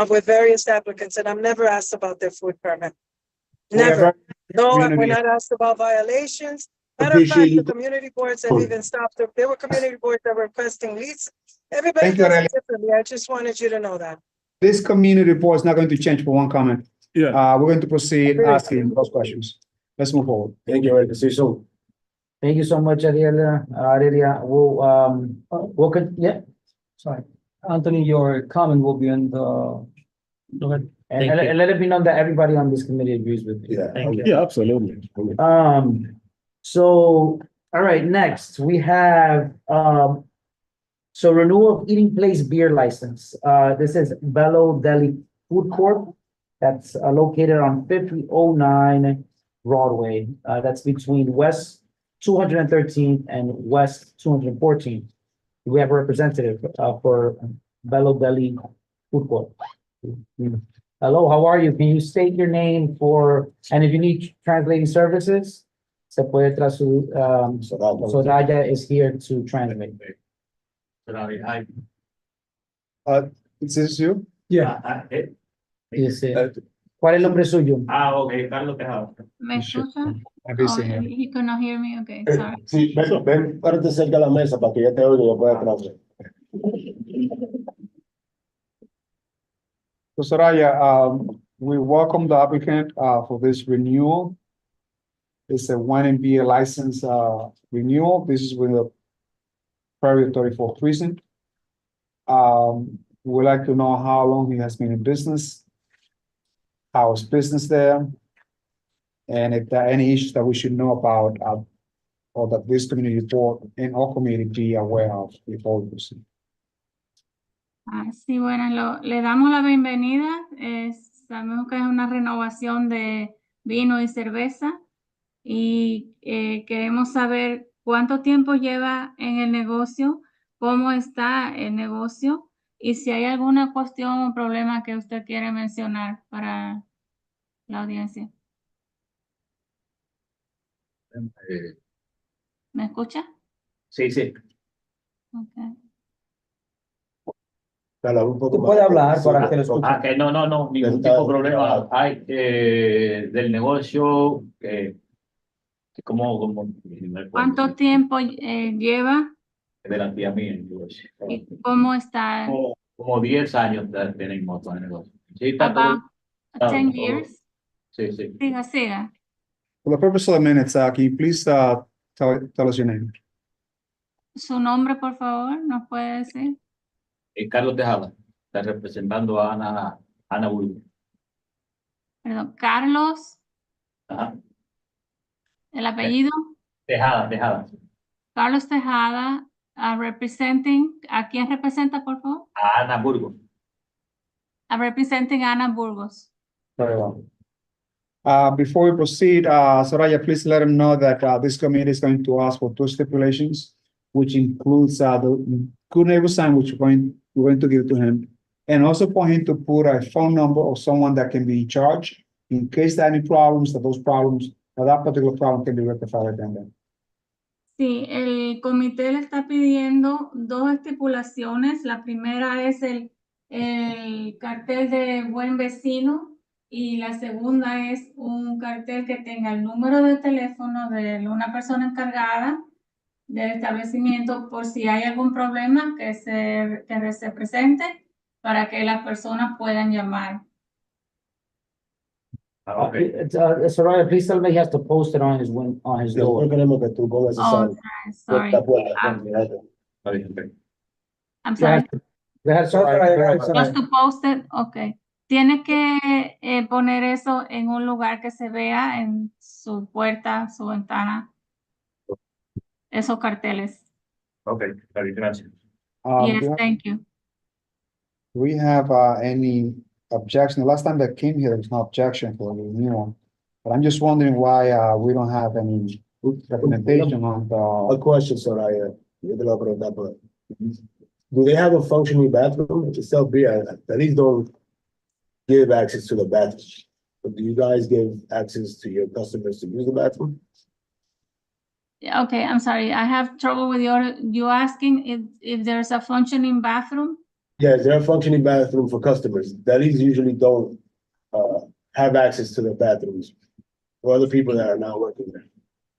with various applicants, and I'm never asked about their food permit. Never. No, we're not asked about violations. Matter of fact, the community boards have even stopped. There were community boards that were requesting lease. Everybody Thank you, does Aurelia. it differently. I just wanted you to know that. This community report is not going to change for one comment. Yeah. We're going to proceed asking those questions. Let's move forward. Thank you, Eric. See you soon. Thank you so much, Aurelia. Yeah, Sorry, Anthony, your comment will be in the. Okay. and Thank you. and let it be known that everybody on this committee agrees with you. Yeah. Thank you. Yeah, absolutely. So, all right, next we have, so renewal of Eating Place beer license. This is Bello Deli Food Corp. That's located on 5009 Broadway. That's between West 213th and West 214th. We have a representative for Bello Deli Food Corp. Hello, how are you? Can you state your name and if you need translating services, se puede traducir, Soraya is here to translate. Is this you? Yeah. Dice, ¿cuál es el nombre suyo? Ok, Carlos Tejada. ¿Me escucha? I've been Oh, seeing him. he cannot hear me. Okay, sorry. Sí, ven, párate cerca de la mesa para que ya te oiga y yo pueda traducir. So Soraya, we welcome the applicant for this renewal. It's a one MBA license renewal. This is with the Prairie 34th Precinct. We'd like to know how long he has been in business, how is business there, and if there are any issues that we should know about or that this community board and our community be aware of before we proceed. Sí, bueno, le damos la bienvenida. Sabemos que es una renovación de vino y cerveza y queremos saber cuánto tiempo lleva en el negocio, cómo está el negocio y si hay alguna cuestión o problema que usted quiere mencionar para la audiencia. ¿Me escucha? Sí, sí. Okay. Tú puedes hablar para que lo escuchen. Que no, ningún tipo de problema hay del negocio, ¿Cuánto tiempo lleva delante a mí el negocio. y cómo está? Como 10 años tenemos con el negocio. Sí, está About todo. 10 years. Sí, sí. Siga. For the purpose of the minutes, can you please tell us your name? Su nombre, por favor, ¿nos puede decir? Carlos Tejada, está representando a Ana Burgos. Perdón, Carlos. Ajá. ¿El apellido? Tejada. Carlos Tejada, representing, ¿a quién representa, por favor? A Ana Burgos. Representing Ana Burgos. Very well. Before we proceed, Soraya, please let him know that this committee is going to ask for two stipulations, which includes the good neighbor sign, which we're going to give to him, and also for him to put a phone number of someone that can be in charge in case there are any problems, that particular problem can be rectified at them. Sí, el comité le está pidiendo dos estipulaciones. La primera es el cartel de buen vecino y la segunda es un cartel que tenga el número de teléfono de una persona encargada del establecimiento por si hay algún problema que se presente para que las personas puedan llamar. Soraya, please tell me he has to post it on his door. Queremos que tú pongas Oh, sorry. I'm sorry. Just to post it, okay. Tiene que poner eso en un lugar que se vea en su puerta, su ventana. Esos carteles. Okay, gracias. Yes, thank you. Do we have any objection? The last time that came here, there was no objection for the new one. But I'm just wondering why we don't have any documentation on A question, Soraya. Do they have a functioning bathroom? It's self beer. At least don't give access to the bathroom. But do you guys give access to your customers to use the bathroom? Okay, I'm sorry. I have trouble with you asking if there's a functioning bathroom. Yeah, is there a functioning bathroom for customers? Delis usually don't have access to the bathrooms for other people that are not working there.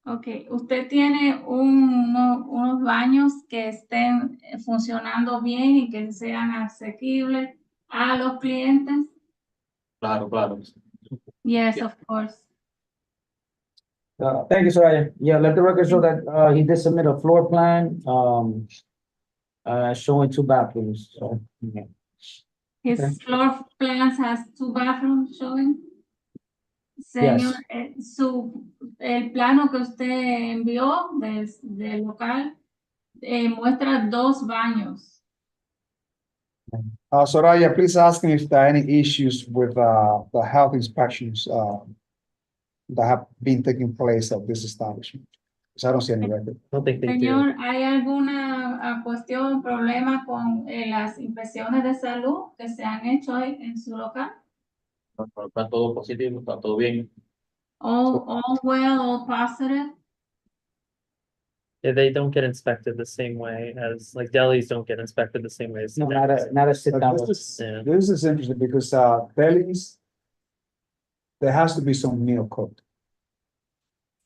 Okay, ¿usted tiene unos baños que estén funcionando bien y que sean asequibles a los clientes? Claro. Yes, of course. Thank you, Soraya. Yeah, let the record show that he did submit a floor plan showing two bathrooms. So, yeah. His floor plans has two bathrooms showing. Señor, el plano que usted envió del local muestra dos baños. Soraya, please ask him if there are any issues with the health inspections that have been taking place at this establishment. Because I don't see any record. Señor, ¿hay alguna cuestión, problema con las inspecciones de salud que se han hecho en su local? Está todo positivo, está todo bien. All well, all positive? Yeah, they don't get inspected the same way as, like, delis don't get inspected the same way as. No, not a sit But down. Yeah. this is interesting because, delis, there has to be some meal cooked.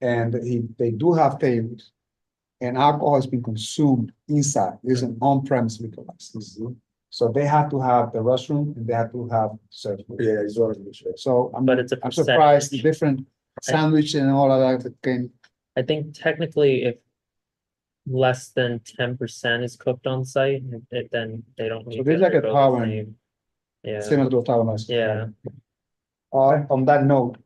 And they do have tables. And alcohol has been consumed inside, this is an on-premise liquor license. So they have to have the restroom and they have to have service. Yeah, it's already sure. So But it's a I'm surprised, the percentage. different sandwich and all of that can, I think technically if less than 10% is cooked on site, then they don't need. so there's to like a undergo the tavern, same- Yeah, similar to a tavern. license. yeah. On that note,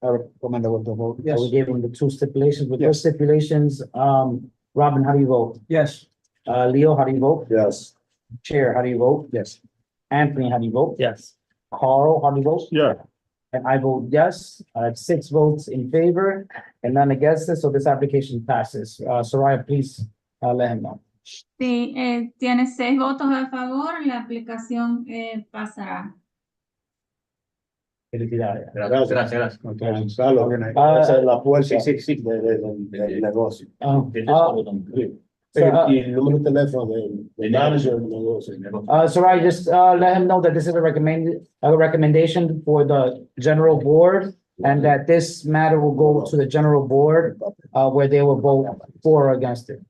I recommend that we vote. Yes. We gave them the two stipulations. With those stipulations, Robin, how do you vote? Yes. Leo, how do you vote? Yes. Chair, how do you vote? Yes. Anthony, how do you vote? Yes. Carl, how do you vote? Yeah. And I vote yes. I have 6 votes in favor and none against it, so this application passes. Soraya, please, let him know. Sí, tiene 6 votos a favor, la aplicación pasará. Felicidades. Gracias. Okay. Carlos, esa es la fuerza del negocio. Y el número de teléfono del manager del negocio. Soraya, just let him know that this is a recommendation for the general board and that this matter will go to the general board where they will vote for or against it.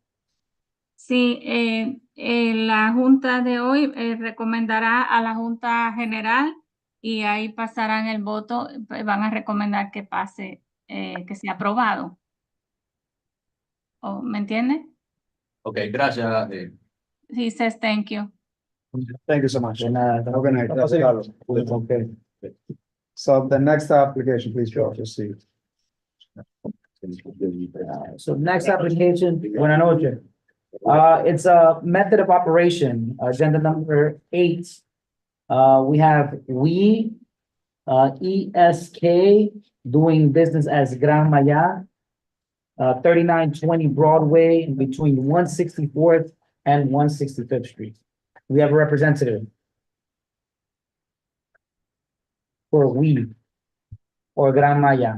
Sí, la junta de hoy recomendará a la junta general y ahí pasarán el voto, van a recomendar que pase, que sea aprobado. ¿Me entiende? Okay, gracias. He says thank you. Thank you so much. De nada. Have a good night. Gracias, Carlos. Okay. So the next application, please, George, proceed. So next application, buenas noches. It's a method of operation, agenda number 8. We have ESK doing business as Gran Maya, 3920 Broadway between 164th and 165th Street. We have a representative for or Gran Maya.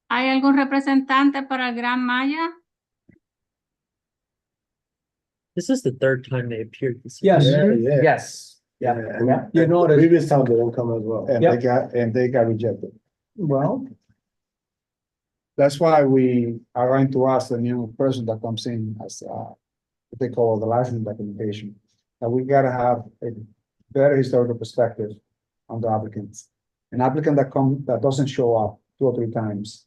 ¿Hay algún representante para el Gran Maya? This is the 3rd time they appeared this Yes. year. Yes. Yeah. Yeah. You know that- Previous time they don't come as well. And they got rejected. Well, That's why we are going to ask the new person that comes in as, what they call the license documentation. That we gotta have a very historical perspective on the applicants. An applicant that doesn't show up 2 or 3 times,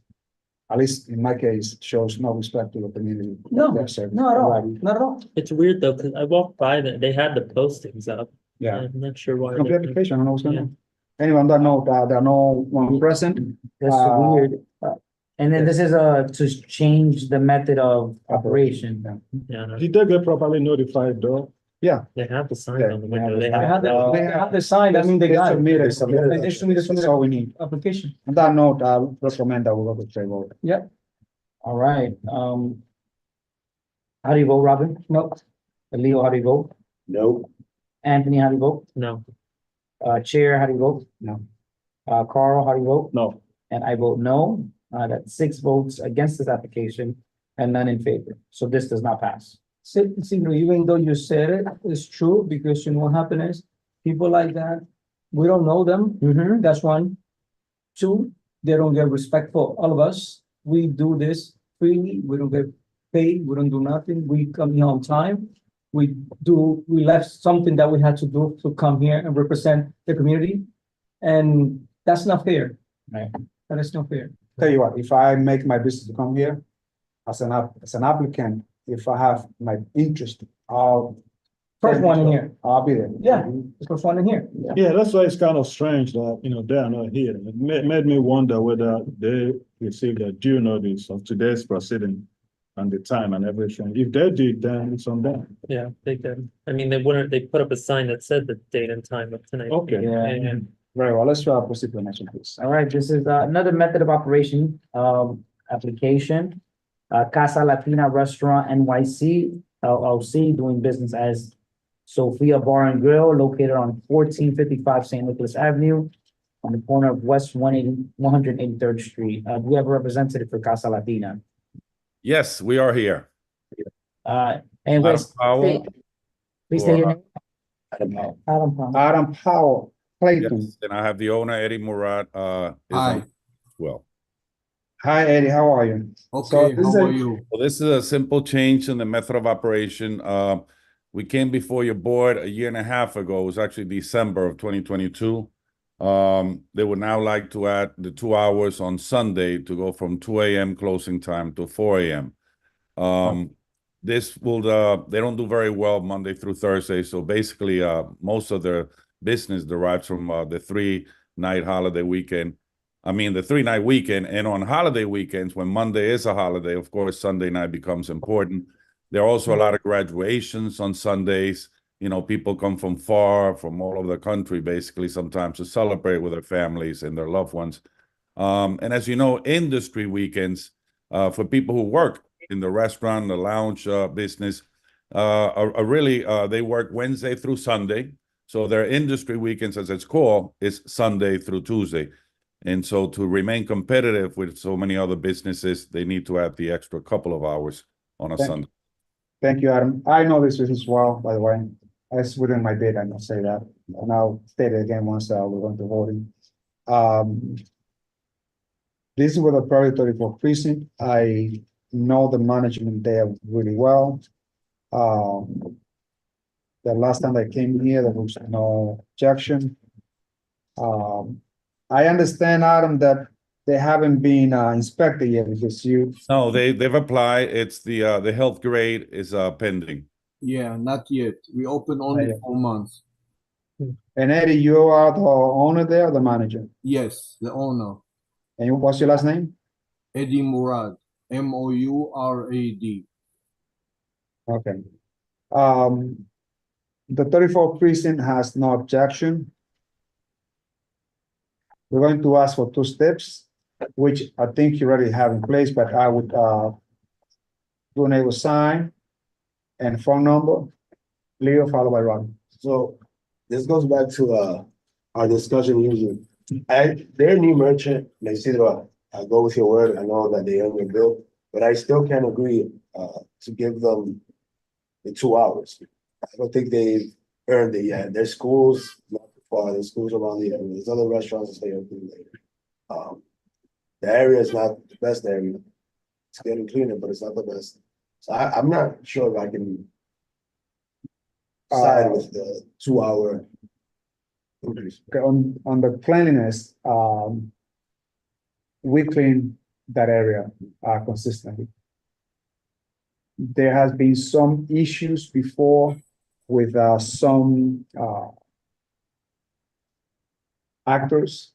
at least in my case, shows no respect to the community. no, They're serving. not at all, not at all. It's weird though, because I walked by that, they had the postings up. Yeah. I'm not sure why. Complete application, I don't know what's going on. Anyway, on that note, there are no one present. That's weird. And then this is to change the method of operation. Yeah, Did they get properly notified though? Yeah. they have the sign on the they have window. the They sign. have, They have the sign, I mean, they got it. submitted. They submitted That's all we need. application. On that note, I would recommend that we go to straight vote. All right, how do you vote, Robin? No, Leo, how do you vote? No. Anthony, how do you vote? no, Chair, how do you vote? No. Carl, how do you vote? No. And I vote no. That's 6 votes against this application and none in favor. So this does not pass. see, even though you said it, it's true, because you know what happened is, people like that, we don't know them, that's 1. 2, they don't get respect for all of us. We do this freely, we don't get paid, we don't do nothing, we come here on time. We left something that we had to do to come here and represent the community. And that's not fair. Right. That is not fair. Tell you what, if I make my business to come here as an applicant, if I have my interest, First one in here. I'll be there. Yeah, the first one in here. Yeah, that's why it's kind of strange that, they are not here. It made me wonder whether they received a due notice of today's proceeding and the time and everything. If they did, then it's on them. yeah, they did. I mean, they put up a sign that said the date and time of tonight. Okay. Yeah. Very well, let's proceed to the next one, please. All right, this is another method of operation, application. Casa Latina Restaurant NYC LLC doing business as Sophia Bar and Grill located on 1455 St. Nicholas Avenue on the corner of West 183rd Street. We have a representative for Casa Latina. Yes, we are here. And Adam West, Powell. please state your or, name. Adam Powell, Clayton. Yes, and I have the owner, Eddie Murat, is Hi. on as well. Hi, Eddie, how are you? Okay, this is how a- are you? Well, this is a simple change in the method of operation. We came before your board a year and a half ago. It was actually December of 2022. They would now like to add the 2 hours on Sunday to go from 2 a.m. closing time to 4 a.m. This will, they don't do very well Monday through Thursday. So basically, most of their business derives from the 3-night holiday weekend. I mean, the 3-night weekend, and on holiday weekends, when Monday is a holiday, of course, Sunday night becomes important. There are also a lot of graduations on Sundays. You know, people come from far, from all over the country, basically, sometimes to celebrate with their families and their loved ones. And as you know, industry weekends, for people who work in the restaurant, the lounge business, are really, they work Wednesday through Sunday. So their industry weekends, as it's called, is Sunday through Tuesday. And so to remain competitive with so many other businesses, they need to add the extra couple of hours on a Sunday. Thank you, Adam. I know this business well, by the way. It's within my bid, I must say that. And I'll state it again once we're going to voting. This is with a Project 34 precinct. I know the management there really well. The last time I came here, there was no objection. I understand, Adam, that they haven't been inspected yet because No, they've applied. It's the health grade is pending. Yeah, not yet. We open only 4 months. And Eddie, you are the owner there or the manager? Yes, the owner, And what's your last name? Eddie Murad, Mourad. Okay. The 34th precinct has no objection. We're going to ask for 2 steps, which I think you already have in place, but I would do a neighbor sign and phone number, Leo followed by Ron. So this goes back to our discussion usually. They're a new merchant, Isidro, I go with your word, I know that they own your bill, but I still can't agree to give them the 2 hours. I don't think they've earned it yet. Their schools not too far, there's schools around the area, there's other restaurants that stay open later. The area is not the best area. It's getting cleaner, but it's not the best. So I'm not sure if I can side with the 2 hour increase. Okay, on the cleanliness, we clean that area consistently. There has been some issues before with some actors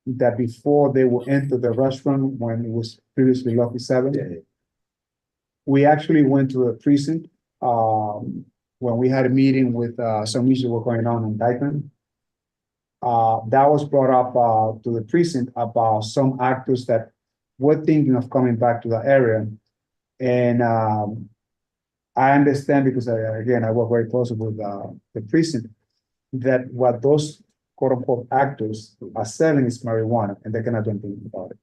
that before they will enter the restaurant when it was previously Lucky 7. We actually went to a precinct when we had a meeting with some issues were going on in Dykeman. That was brought up to the precinct about some actors that were thinking of coming back to the area. And I understand because I work very closely with the precinct that what those quote unquote actors are selling is marijuana and they cannot do anything about it.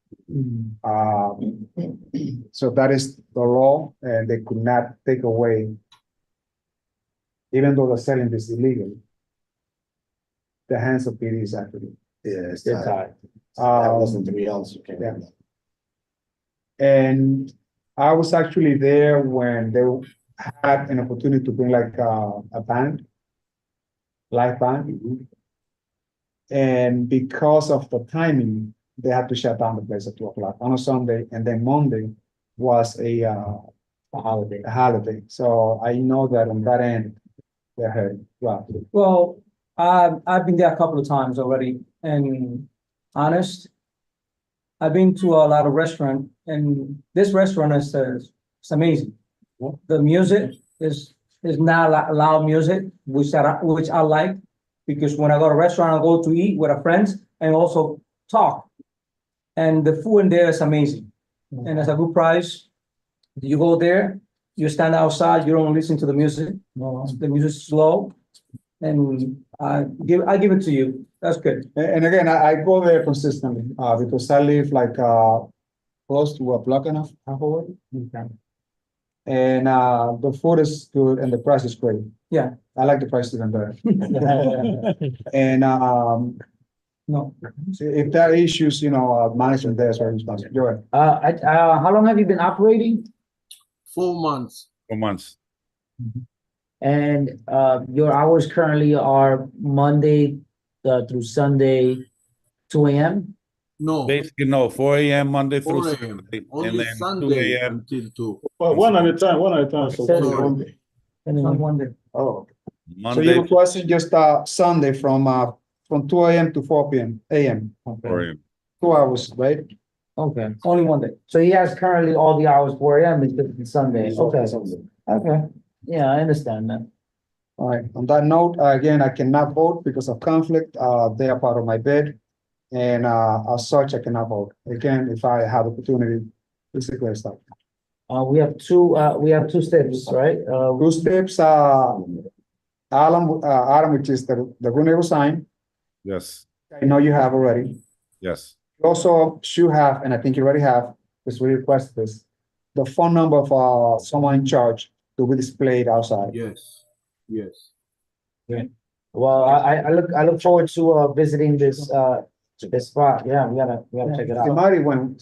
So that is the law and they could not take away, even though they're selling this illegally. The hands of PD is actually. Yeah, it's they're tied. tied. Less than 3 ounces, you can't do that. And I was actually there when they had an opportunity to bring like a band, live band. And because of the timing, they had to shut down the place at 2 o'clock on a Sunday, and then Monday was a holiday. So I know that on that end, they heard. Well, I've been there a couple of times already, and honest, I've been to a lot of restaurants, and this restaurant is it's amazing. The music is not loud music, which I like, because when I go to a restaurant, I go to eat with a friends and also talk. And the food in there is amazing, and it's a good price. You go there, you stand outside, you don't listen to the music. The music's slow, And I give it to you. That's good. And again, I go there consistently, because I live like, close to a block and a half away. And, the food is good and the price is great. Yeah. I like the price even better. And, no, if there are issues, management there is very responsible. Go ahead. How long have you been operating? 4 months. 4 months. And your hours currently are Monday through Sunday, 2 a.m.? No, Basically, no, 4 a.m. Monday through 4 a.m. Saturday, and Only then 2 Sunday a.m. until 2. Well, one at a time, one at a time. So Sorry. one day. On Monday. Oh. So Monday you requested just, Sunday from 2 a.m. to 4 p.m. a.m. 4 a.m. 2 hours, right? Okay. Only one day. So he has currently all the hours 4 a.m. is just Sunday. Okay. Okay. Yeah, I understand that. All right, on that note, again, I cannot vote because of conflict, they are part of my bid. And, as such, I cannot vote. Again, if I have opportunity, this is great stuff. We have two steps, right? Two steps, Adam, which is the Brunego sign, Yes, I know you have already. yes. You also should have, and I think you already have, because we requested this, the phone number of, someone in charge to be displayed outside. Yes, yes. Well, I look forward to visiting this spot. Yeah, we gotta check it out. Somebody went.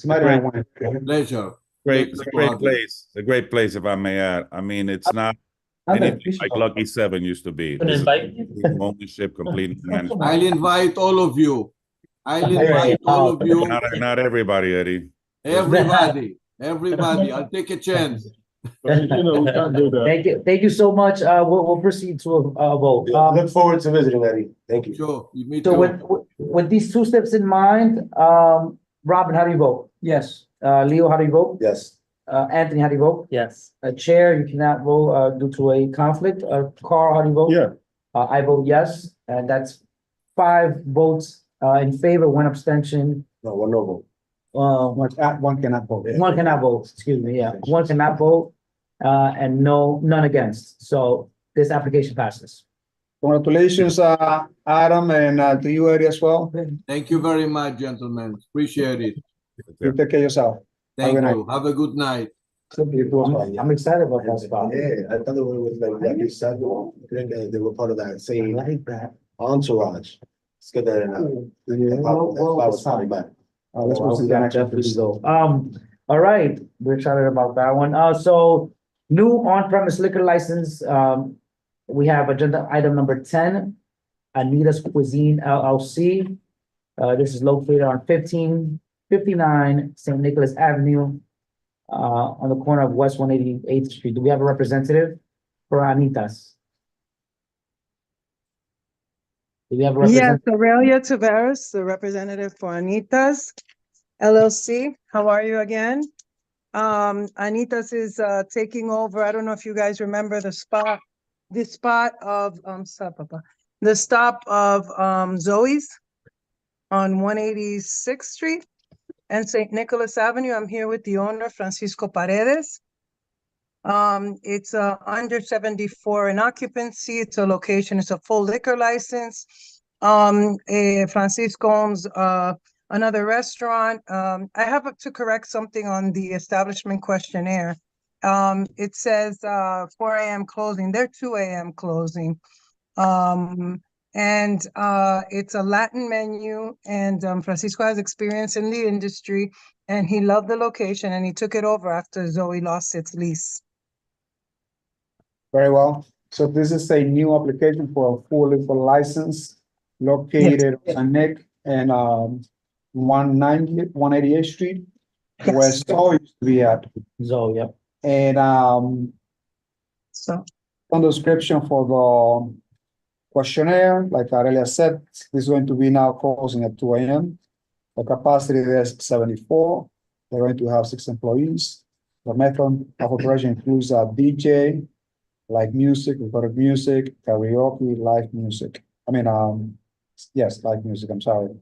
Pleasure. Great, it's a great place. A great place, if I may add. I mean, it's not anything like Lucky 7 used to be. This is complete ownership, complete management. I'll invite all of you. I'll invite all of you. Not everybody, Eddie. Everybody. I'll take a chance. We can't do that. Thank you so much. We'll proceed to a vote. Look forward to visiting, Eddie. Thank you. Sure, me So too. with these two steps in mind, Robin, how do you vote? Yes. Leo, how do you vote? Yes. Anthony, how do you vote? Yes. Chair, you cannot vote due to a conflict. Carl, how do you vote? Yeah. I vote yes, and that's 5 votes in favor, 1 abstention. No, one no vote. One cannot vote. One cannot vote, excuse me, yeah. One cannot vote, and none against. So this application passes. Congratulations, Adam, and to you, Eddie, as well. Thank you very much, gentlemen. Appreciate it. You take care of yourself. Thank Have a good you. Have a good night. I'm excited about that spot. Yeah, I thought it was like you said, they were part of that same entourage. Let's get that in. Let's go see the next one. All right, we're excited about that one. So new on-premise liquor license, we have agenda item number 10, Anita's Cuisine LLC. This is located on 1559 St. Nicholas Avenue, on the corner of West 188th Street. Do we have a representative for Anita's? Do we have a Yes, representative? Aurelia Tavares, the representative for Anita's LLC. How are you again? Anita's is taking over. I don't know if you guys remember the spot of Zoe's on 186th Street and St. Nicholas Avenue. I'm here with the owner, Francisco Paredes. It's under 74 in occupancy. It's a location, it's a full liquor license. Francisco owns another restaurant. I have to correct something on the establishment questionnaire. It says 4 a.m. closing. They're 2 a.m. closing. And it's a Latin menu, and Francisco has experience in the industry, and he loved the location, and he took it over after Zoe lost its lease. Very well. So this is a new application for a full liquor license located on Nick and 188th Street, where Zoe used to be at. Zoe, yeah. And so on the description for the questionnaire, like Aurelia said, this is going to be now closing at 2 a.m. The capacity there is 74. They're going to have 6 employees. The method of operation includes a DJ, live music, recorded music, karaoke, live music. Yes, live music, I'm sorry.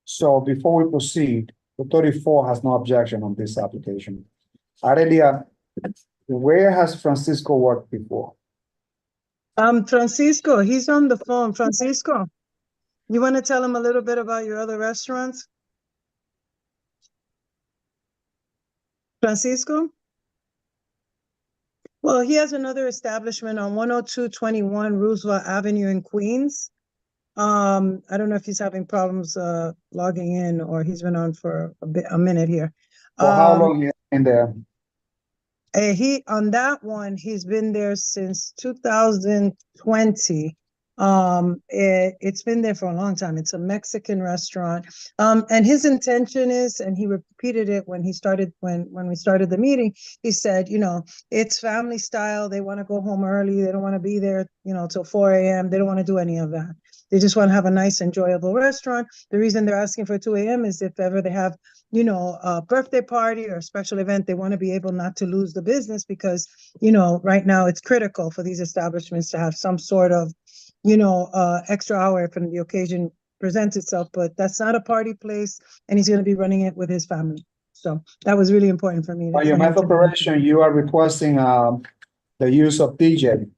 So before we proceed, the 34 has no objection on this application. Aurelia, Where has Francisco worked before? Francisco, he's on the phone. Francisco, you want to tell him a little bit about your other restaurants? Francisco? Well, he has another establishment on 10221 Roosevelt Avenue in Queens. I don't know if he's having problems logging in or he's been on for a minute here. For how long you in there? On that one, he's been there since 2020. It's been there for a long time. It's a Mexican restaurant. And his intention is, and he repeated it when he started, when we started the meeting, he said, you know, it's family style. They want to go home early. They don't want to be there, you know, till 4 a.m. They don't want to do any of that. They just want to have a nice, enjoyable restaurant. The reason they're asking for 2 a.m. is if ever they have, you know, a birthday party or a special event, they want to be able not to lose the business because, you know, right now it's critical for these establishments to have some sort of, you know, extra hour if the occasion presents itself, but that's not a party place and he's going to be running it with his family. So that was really important for me. On your method operation, you are requesting the use of DJ.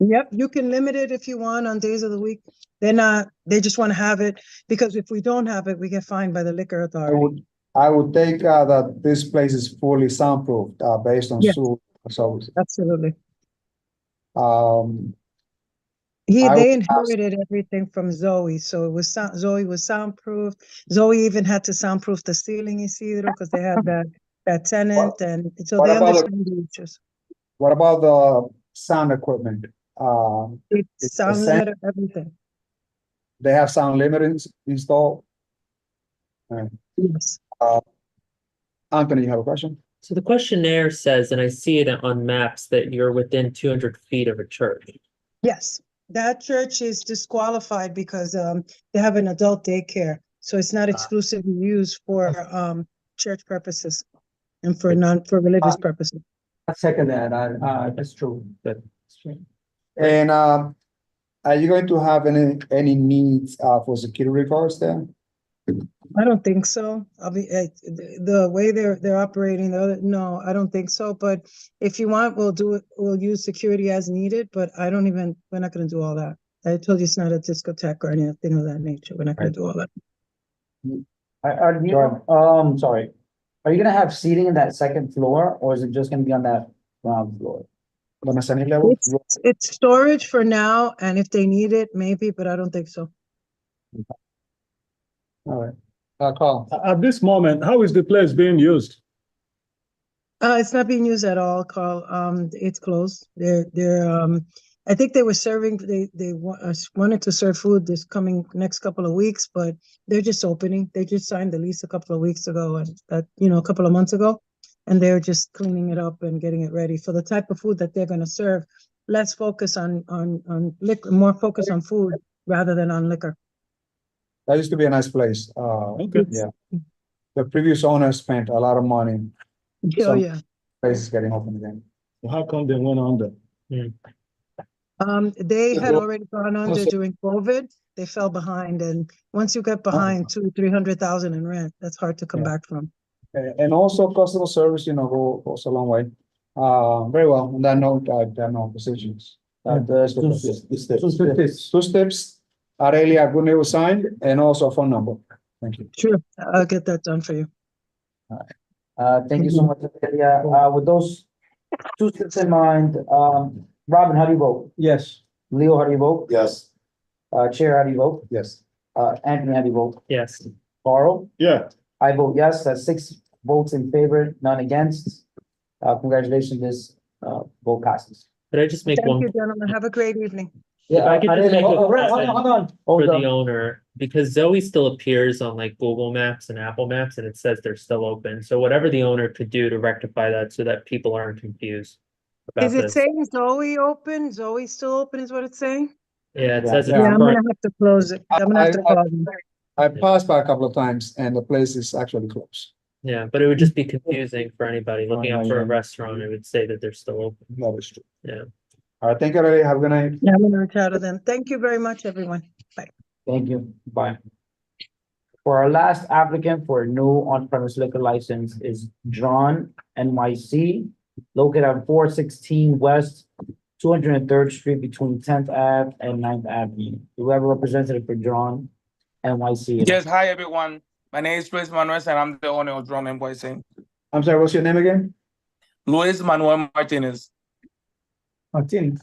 Yep, you can limit it if you want on days of the week. They just want to have it because if we don't have it, we get fined by the liquor authority. I would take that this place is fully soundproofed based on Yes. so Absolutely. I They would ask- inherited everything from Zoe, so it was Zoe was soundproof. Zoe even had to soundproof the ceiling, Isidro, because they had that tenant, and so what they about the- understand the issues. What about the sound equipment? It's it's sound the same- limit, everything. They have sound limit installed? Yes. Anthony, you have a question? So the questionnaire says, and I see it on maps, that you're within 200 feet of a church. Yes, that church is disqualified because they have an adult daycare, so it's not exclusively used for church purposes and for religious purposes. I second that. That's true. That's true. And are you going to have any needs for security guards there? I don't think so. I'll be the way they're operating. No, I don't think so. But if you want, we'll do it. We'll use security as needed. But we're not going to do all that. I told you it's not a discotheque or anything of that nature. We're not going to do all that. Sorry. Are you gonna have seating in that second floor, or is it just gonna be on that ground floor? It's storage for now, and if they need it, maybe. But I don't think so. All right. Carl. At this moment, how is the place being used? It's not being used at all, Carl. It's closed. I think they were serving, they wanted to serve food this coming next couple of weeks, but they're just opening. They just signed the lease a couple of weeks ago and a couple of months ago. And they're just cleaning it up and getting it ready for the type of food that they're going to serve. Less focus on liquor, more focus on food rather than on liquor. That used to be a nice place. Okay. Yeah. The previous owner spent a lot of money. Oh, Some yeah. Place is getting open again. Well, how come they went under? They had already gone under during COVID. They fell behind, and once you get behind $200,000-300,000 in rent, that's hard to come back from. And also customer service, goes a long way. Very well. On that note, I have no positions. Two steps. Aurelia Guneo signed and also a phone number. Thank you. Sure, I'll get that done for you. Thank you so much, Celia. With those two steps in mind, Robin, how do you vote? Yes. Leo, how do you vote? Yes. Chair, how do you vote? Yes. Anthony, how do you vote? Yes. Carl? Yeah. I vote yes. That's 6 votes in favor, none against. Congratulations, this vote passes. Could I just make Thank one? you, gentlemen. Have a great evening. If I could just make a Hold comment on. for the owner, because Zoe still appears on like Google Maps and Apple Maps, and it says they're still open. So whatever the owner could do to rectify that so that people aren't confused about Is it this. saying Zoe open? Zoe still open is what it's saying? Yeah, it says it's Yeah, I'm gonna current. have to close it. I'm gonna have to call them. I passed by a couple of times and the place is actually closed. Yeah, but it would just be confusing for anybody looking up for a restaurant. It would say that they're still open. That is true. Yeah. All right, thank you, Aurelia. Have a good night. Yeah, I'm gonna reach out to them. Thank you very much, everyone. Bye. Thank you. Bye. For our last applicant for a new on-premise liquor license is John NYC located on 416 West 203rd Street between 10th Ave and 9th Avenue. Do we have a representative for Drawn NYC? Yes, hi everyone. My name is Luis Manuel and I'm the owner of Drawn NYC. I'm sorry, what's your name again? Luis Manuel Martinez. Martin.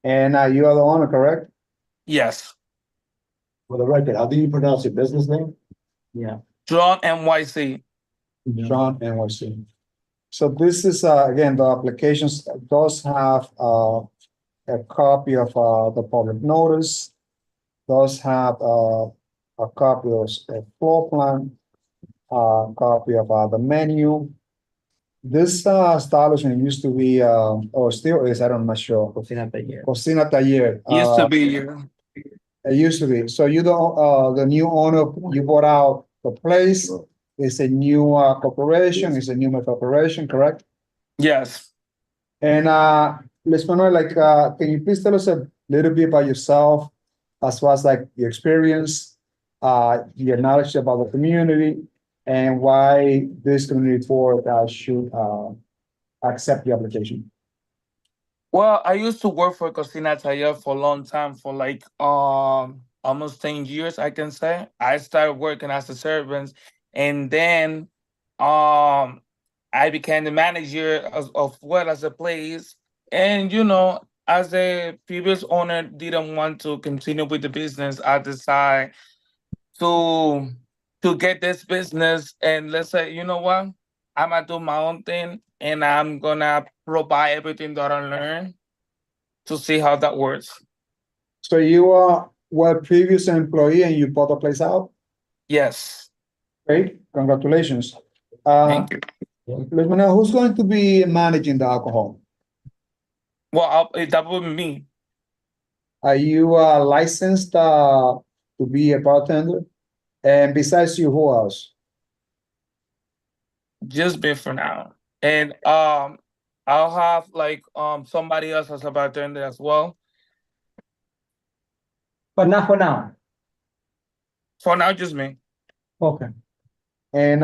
And you are the owner, correct? Yes. For the record, how do you pronounce your business name? Yeah. Drawn NYC. Drawn NYC. So this is, again, the applications does have a copy of the public notice, does have a copy of a floor plan, a copy of the menu. This establishment used to be, or still is, I'm not sure. Cocina Taller. Cocina Taller. Used to be here. It used to be. So you don't, the new owner, you bought out the place. It's a new corporation. It's a new corporation, correct? Yes. And Luis Manuel, like, can you please tell us a little bit about yourself, as well as like your experience, your knowledge about the community, and why this community board should accept the application? Well, I used to work for Cocina Taller for a long time, for like almost 10 years, I can say. I started working as a servant, and then I became the manager of well as a place. And you know, as a previous owner didn't want to continue with the business, I decided to get this business, and let's say, you know what, I'm gonna do my own thing, and I'm gonna provide everything that I learned to see how that works. So you were a previous employee and you bought the place out? Yes. Great, congratulations. Thank you. Luis Manuel, who's going to be managing the alcohol? Well, that would be me. Are you licensed to be a bartender? And besides you, who else? Just me for now. And I'll have like somebody else as a bartender as well. But not for now. For now, just me. Okay. And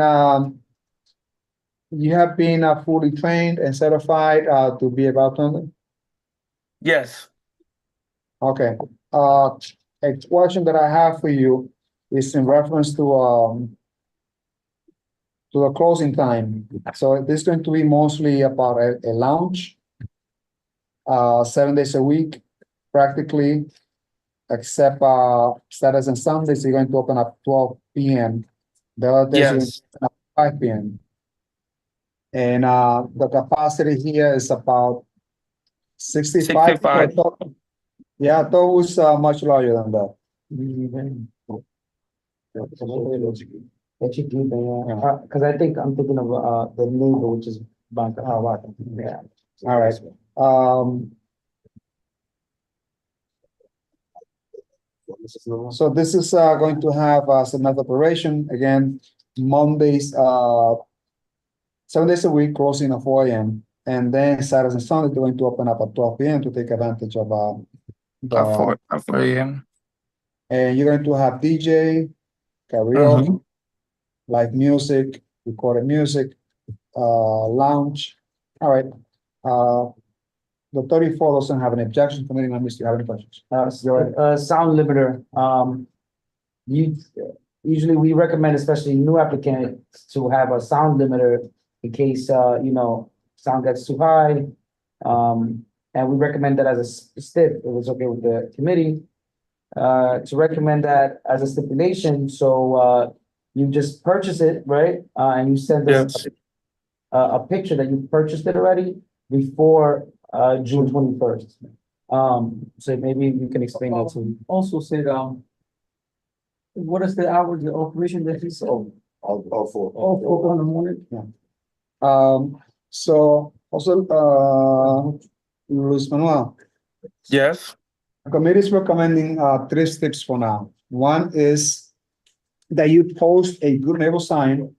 you have been fully trained and certified to be a bartender? Yes. Okay. A question that I have for you is in reference to the closing time. So this is going to be mostly about a lounge, 7 days a week, practically, except Saturdays and Sundays, you're going to open up 12 p.m. The other days, you're going to open up 5 p.m. And the capacity here is about 65. Yeah, I thought it was much larger than that. Because I think I'm thinking of the neighbor, which is Banca. Yeah. All right. So this is going to have some other operation again, Mondays, 7 days a week, closing at 4 a.m. And then Saturdays and Sundays, they're going to open up at 12 p.m. to take advantage of At 4 a.m. And you're going to have DJ, karaoke, live music, recorded music, lounge. All right. The 34 doesn't have an objection. Committee members, do you have any questions? Sound limiter. Usually we recommend, especially new applicants, to have a sound limiter in case sound gets too high. And we recommend that as a stip, if it's okay with the committee, to recommend that as a stipulation. So you just purchase it, right? And you send us a picture that you purchased it already before June 21st. So maybe you can explain that to me. Also said, what is the hours of operation that he saw? All four. All 4 in the morning? Yeah. So also, Luis Manuel. Yes. The committee is recommending 3 steps for now. One is that you post a good neighbor sign,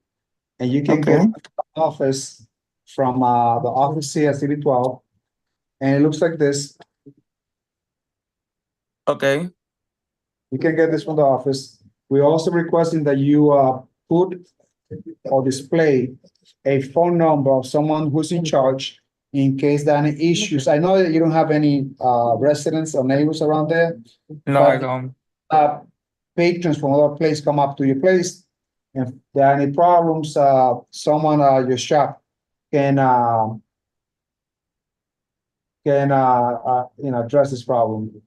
and you can get the office from the office here at City 12, and it looks like this. Okay. You can get this from the office. We're also requesting that you put or display a phone number of someone who's in charge in case there are any issues. I know that you don't have any residents or neighbors around there. No, I don't. Patrons from other place come up to your place. If there are any problems, someone at your shop can address this problem.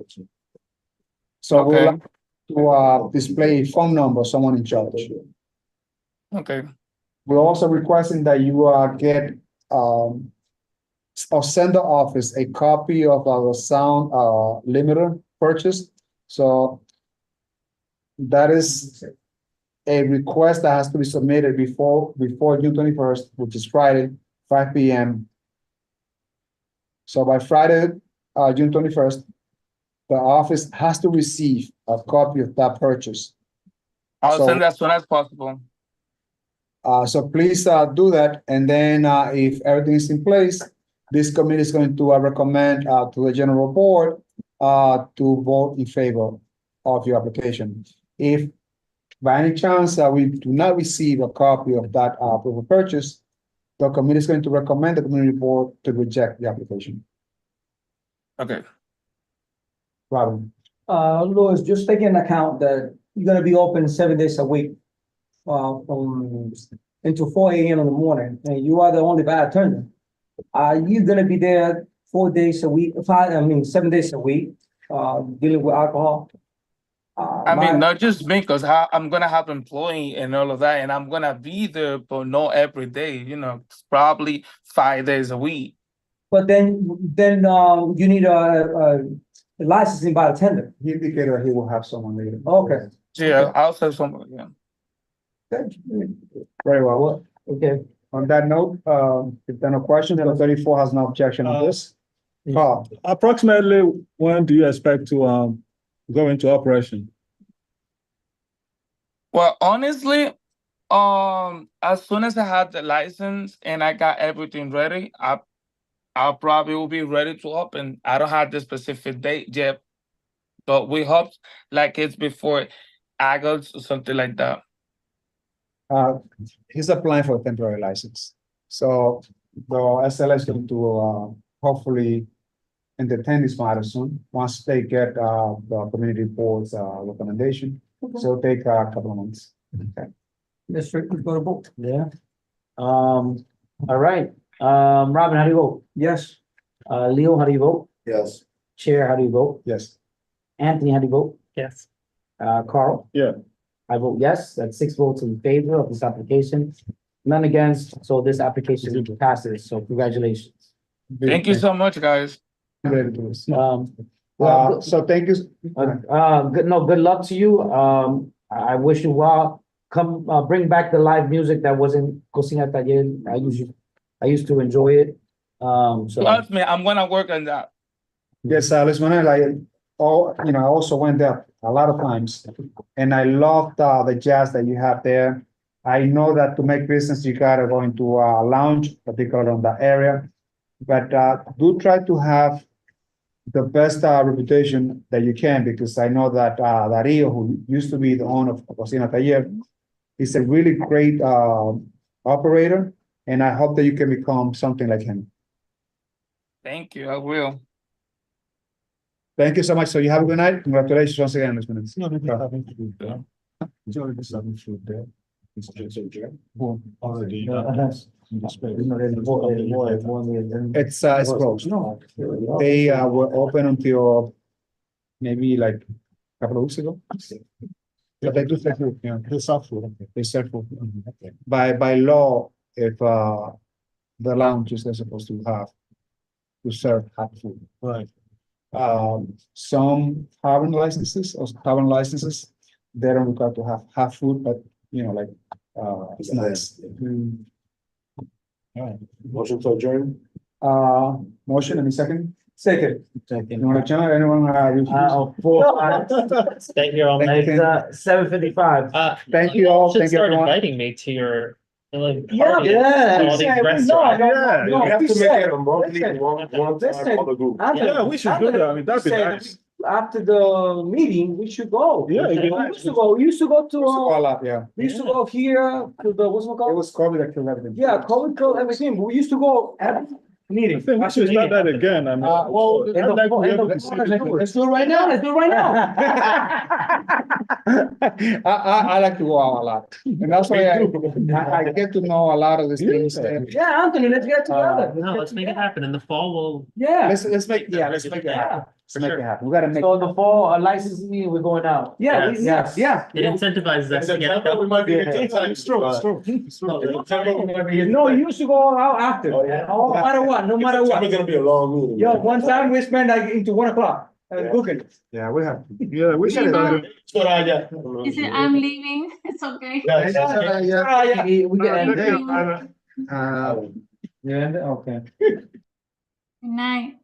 So we'll like to display a phone number, someone in charge. Okay. We're also requesting that you get or send the office a copy of our sound limiter purchase. So that is a request that has to be submitted before June 21st, which is Friday, 5 p.m. So by Friday, June 21st, the office has to receive a copy of that purchase. I'll send as soon as possible. So please do that. And then if everything is in place, this committee is going to recommend to the general board to vote in favor of your application. If by any chance we do not receive a copy of that approval purchase, the committee is going to recommend the community board to reject the application. Okay. Robin. Louis, just take into account that you're gonna be open 7 days a week, from into 4 a.m. in the morning, and you are the only bartender. Are you gonna be there 4 days a week, 7 days a week, dealing with alcohol? I mean, not just me, because I'm gonna have employee and all of that, and I'm gonna be there, but not every day. Probably 5 days a week. But then you need a licensing bartender. He indicated that he will have someone later. Okay. Yeah, I'll say something. Yeah. Very well. Okay. On that note, if there are no questions, then 34 has no objection on this. Carl. Approximately when do you expect to go into operation? Well, honestly, as soon as I had the license and I got everything ready, I probably will be ready to open. I don't have the specific date yet, but we hope like it's before August or something like that. He's applying for a temporary license. So the SLS is going to hopefully entertain this matter soon once they get the community board's recommendation. So it'll take a couple of months. Okay. District, go to vote. Yeah. All right. Robin, how do you vote? Yes. Leo, how do you vote? Yes. Chair, how do you vote? Yes. Anthony, how do you vote? Yes. Yeah. Carl? I vote yes. That's 6 votes in favor of this application. None against, so this application passes. So congratulations. Thank you so much, guys. So thank you. Good luck to you. I wish you well. Come bring back the live music that was in Cocina Taller. I used to enjoy it. Trust me, I'm gonna work on that. Yes, Luis Manuel, I also went there a lot of times, and I loved the jazz that you have there. I know that to make business, you gotta go into a lounge, particularly on that area, but do try to have the best reputation that you can, because I know that Dario, who used to be the owner of Cocina Taller, is a really great operator, and I hope that you can become something like him. Thank you, I will. Thank you so much. So you have a good night. Congratulations once again, Luis Manuel. It's closed. They were open until maybe like a couple of weeks ago. But they do serve food, they serve food. They serve food. By law, if the lounges they're supposed to have to serve hot food. Right. Some tavern licenses, they don't require to have hot food, but it's nice. All right. Motion to adjourn. Motion, any second? Second. You want to challenge anyone? Stay here all night. It's 7:55. Thank you all. Should Thank you, start everyone. inviting me to your party. Yeah. All these restaurants. No, We have we to make said- it a monthly one time for the group. Yeah, we should do that. I mean, that'd be nice. after the meeting, we should go. Yeah, We used to go, we used to go to, Yeah. we used to go here to the, what's it It called? was COVID that killed everything. Yeah, COVID killed everything, but we used to go every meeting. I think we should start that again. I mean, well, I'd like to be able to see the Let's do it right now, let's do it right now. I like to go out a lot, and that's why I get to know a lot of these things. Yeah, Anthony, let's get together. No, let's make it happen. In the fall, we'll. Yeah. Let's make it happen. Let's make it happen. We gotta make. So in the fall, licensing, we're going out. Yeah, Yes. yeah. It incentivizes us to get it done. It's true, it's true. It's true. No, you used to go out after. No matter what, no matter what. It's gonna be a long meeting. Yo, one time we spent like into 1 o'clock cooking. Yeah, we have. Yeah, we should. He said, I'm leaving. It's okay. We get Thank you. Yeah, okay. Good night.